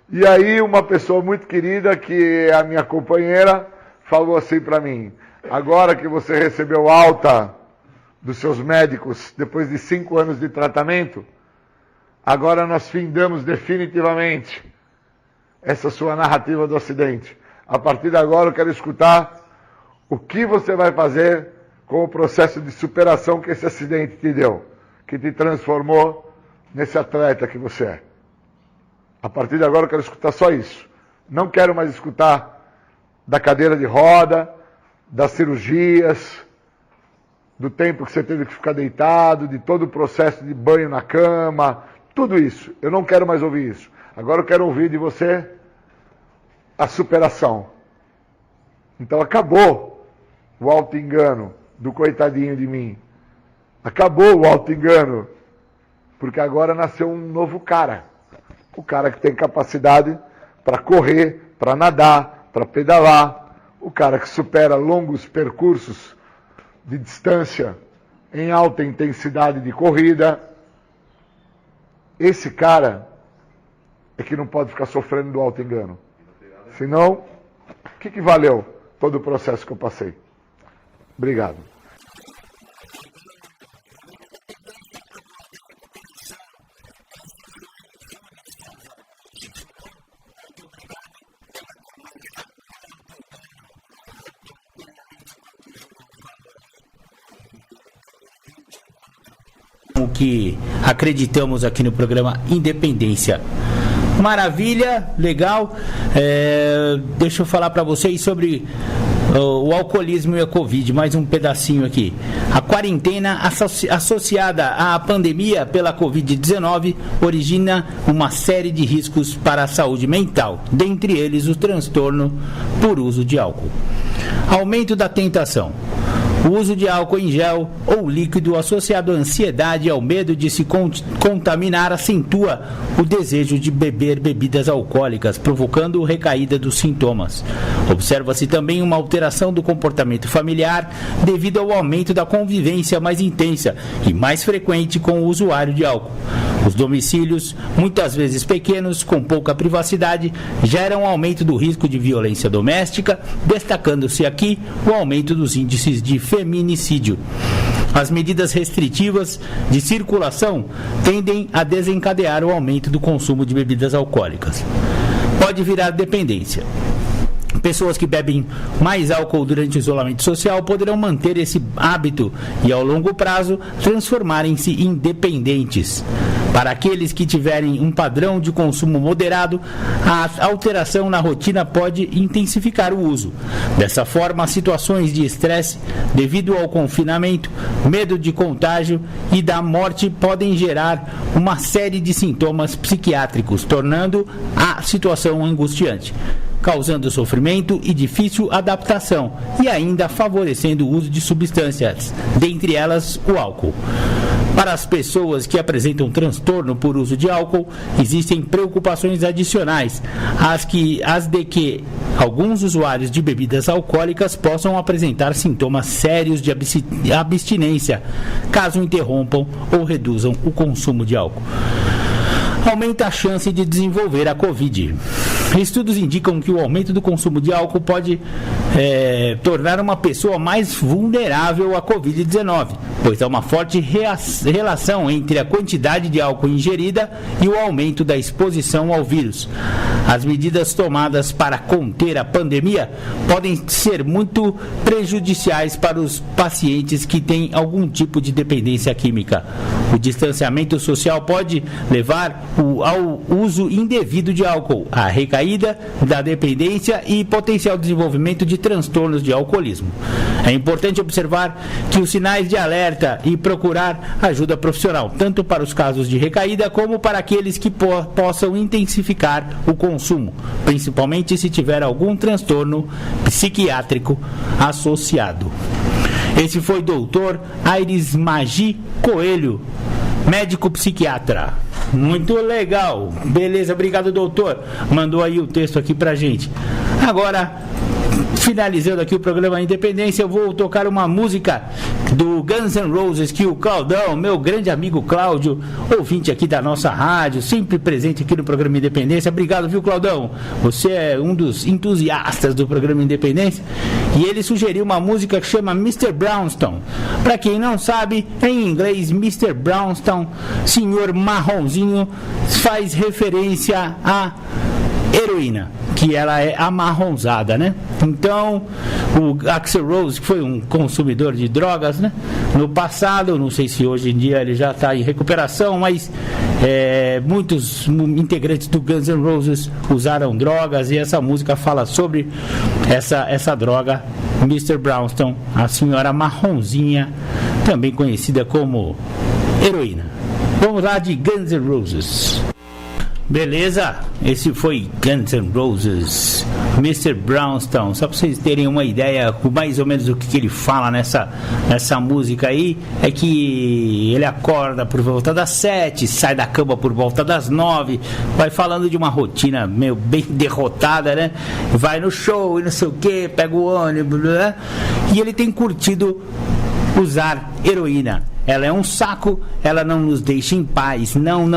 E aí uma pessoa muito querida, que é a minha companheira, falou assim para mim: agora que você recebeu alta dos seus médicos depois de 5 anos de tratamento, agora nós findamos definitivamente essa sua narrativa do acidente. A partir de agora eu quero escutar o que você vai fazer com o processo de superação que esse acidente te deu, que te transformou nesse atleta que você é. A partir de agora eu quero escutar só isso. Não quero mais escutar da cadeira de roda, das cirurgias, do tempo que você teve que ficar deitado, de todo o processo de banho na cama, tudo isso. Eu não quero mais ouvir isso. Agora eu quero ouvir de você a superação. Então acabou o auto-engano do coitadinho de mim. Acabou o auto-engano, porque agora nasceu um novo cara. O cara que tem capacidade para correr, para nadar, para pedalar. O cara que supera longos percursos de distância em alta intensidade de corrida. Esse cara é que não pode ficar sofrendo do auto-engano. Senão, o que valeu todo o processo que eu passei? Obrigado. O que acreditamos aqui no programa Independência. Maravilha, legal. Deixa eu falar para vocês sobre o alcoolismo e a Covid, mais um pedacinho aqui. A quarentena associada à pandemia pela Covid-19 origina uma série de riscos para a saúde mental, dentre eles o transtorno por uso de álcool. Aumento da tentação. O uso de álcool em gel ou líquido associado à ansiedade e ao medo de se contaminar acentua o desejo de beber bebidas alcoólicas, provocando recaída dos sintomas. Observa-se também uma alteração do comportamento familiar devido ao aumento da convivência mais intensa e mais frequente com o usuário de álcool. Os domicílios, muitas vezes pequenos, com pouca privacidade, geram aumento do risco de violência doméstica, destacando-se aqui o aumento dos índices de feminicídio. As medidas restritivas de circulação tendem a desencadear o aumento do consumo de bebidas alcoólicas. Pode virar dependência. Pessoas que bebem mais álcool durante o isolamento social poderão manter esse hábito e, ao longo prazo, transformarem-se em dependentes. Para aqueles que tiverem um padrão de consumo moderado, a alteração na rotina pode intensificar o uso. Dessa forma, situações de estresse devido ao confinamento, medo de contágio e da morte podem gerar uma série de sintomas psiquiátricos, tornando a situação angustiante, causando sofrimento e difícil adaptação, e ainda favorecendo o uso de substâncias, dentre elas o álcool. Para as pessoas que apresentam transtorno por uso de álcool, existem preocupações adicionais, as de que alguns usuários de bebidas alcoólicas possam apresentar sintomas sérios de abstinência, caso interrompam ou reduzam o consumo de álcool. Aumenta a chance de desenvolver a Covid. Estudos indicam que o aumento do consumo de álcool pode tornar uma pessoa mais vulnerável à Covid-19, pois há uma forte relação entre a quantidade de álcool ingerida e o aumento da exposição ao vírus. As medidas tomadas para conter a pandemia podem ser muito prejudiciais para os pacientes que têm algum tipo de dependência química. O distanciamento social pode levar ao uso indevido de álcool, à recaída da dependência e potencial desenvolvimento de transtornos de alcoolismo. É importante observar que os sinais de alerta e procurar ajuda profissional, tanto para os casos de recaída como para aqueles que possam intensificar o consumo, principalmente se tiver algum transtorno psiquiátrico associado. Esse foi o Dr. Aires Magi Coelho, médico psiquiatra. Muito legal. Beleza, obrigado, doutor. Mandou aí o texto aqui pra gente. Agora, finalizando aqui o programa Independência, eu vou tocar uma música do Guns N' Roses que o Claudão, meu grande amigo Cláudio, ouvinte aqui da nossa rádio, sempre presente aqui no programa Independência. Obrigado, viu, Claudão? Você é um dos entusiastas do programa Independência. E ele sugeriu uma música que chama Mr. Brownstone. Para quem não sabe, em inglês, Mr. Brownstone, senhor marronzinho, faz referência a heroína, que ela é amarronzada, né? Então, o Axl Rose, que foi um consumidor de drogas, né? No passado, não sei se hoje em dia ele já está em recuperação, mas muitos integrantes do Guns N' Roses usaram drogas e essa música fala sobre essa droga, Mr. Brownstone, a senhora marronzinha, também conhecida como heroína. Vamos lá de Guns N' Roses. Beleza, esse foi Guns N' Roses, Mr. Brownstone. Só para vocês terem uma ideia mais ou menos do que ele fala nessa música aí, é que ele acorda por volta das 7, sai da cama por volta das 9, vai falando de uma rotina meio bem derrotada, né? Vai no show e não sei o que, pega o ônibus, né? E ele tem curtido usar heroína. Ela é um saco, ela não nos deixa em paz. Não,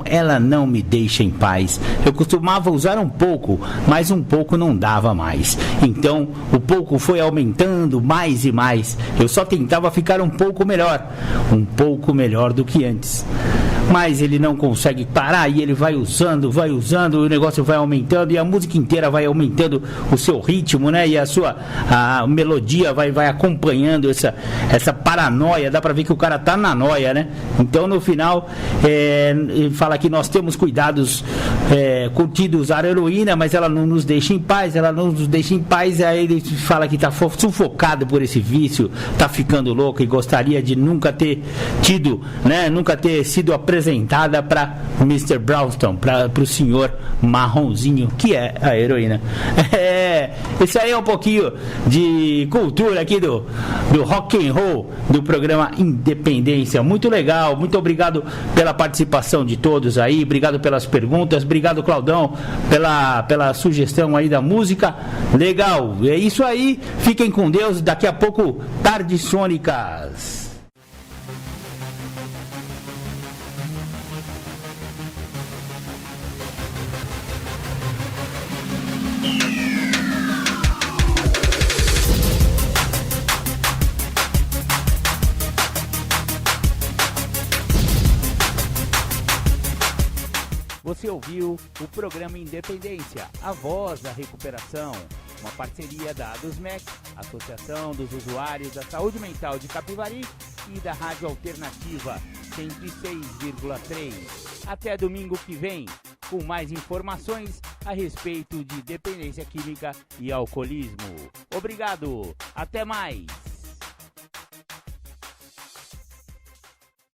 ela não me deixa em paz. Eu costumava usar um pouco, mas um pouco não dava mais. Então, o pouco foi aumentando mais e mais. Eu só tentava ficar um pouco melhor do que antes. Mas ele não consegue parar e ele vai usando, o negócio vai aumentando e a música inteira vai aumentando o seu ritmo, né? E a melodia vai acompanhando essa paranoia. Dá pra ver que o cara tá na noia, né? Então no final ele fala que nós temos cuidados curtido usar heroína, mas ela não nos deixa em paz, aí ele fala que tá sufocado por esse vício, tá ficando louco e gostaria de nunca ter tido, né? Nunca ter sido apresentada para Mr. Brownstone, para o senhor marronzinho, que é a heroína. Isso aí é um pouquinho de cultura aqui do rock and roll do programa Independência. Muito legal, muito obrigado pela participação de todos aí, obrigado pelas perguntas, obrigado, Claudão, pela sugestão aí da música. Legal, é isso aí, fiquem com Deus, daqui a pouco Tardes Sônicas. Você ouviu o programa Independência, a voz da recuperação, uma parceria da ADUSMEC, Associação dos Usuários da Saúde Mental de Capivari, e da Rádio Alternativa 106,3. Até domingo que vem, com mais informações a respeito de dependência química e alcoolismo. Obrigado, até mais!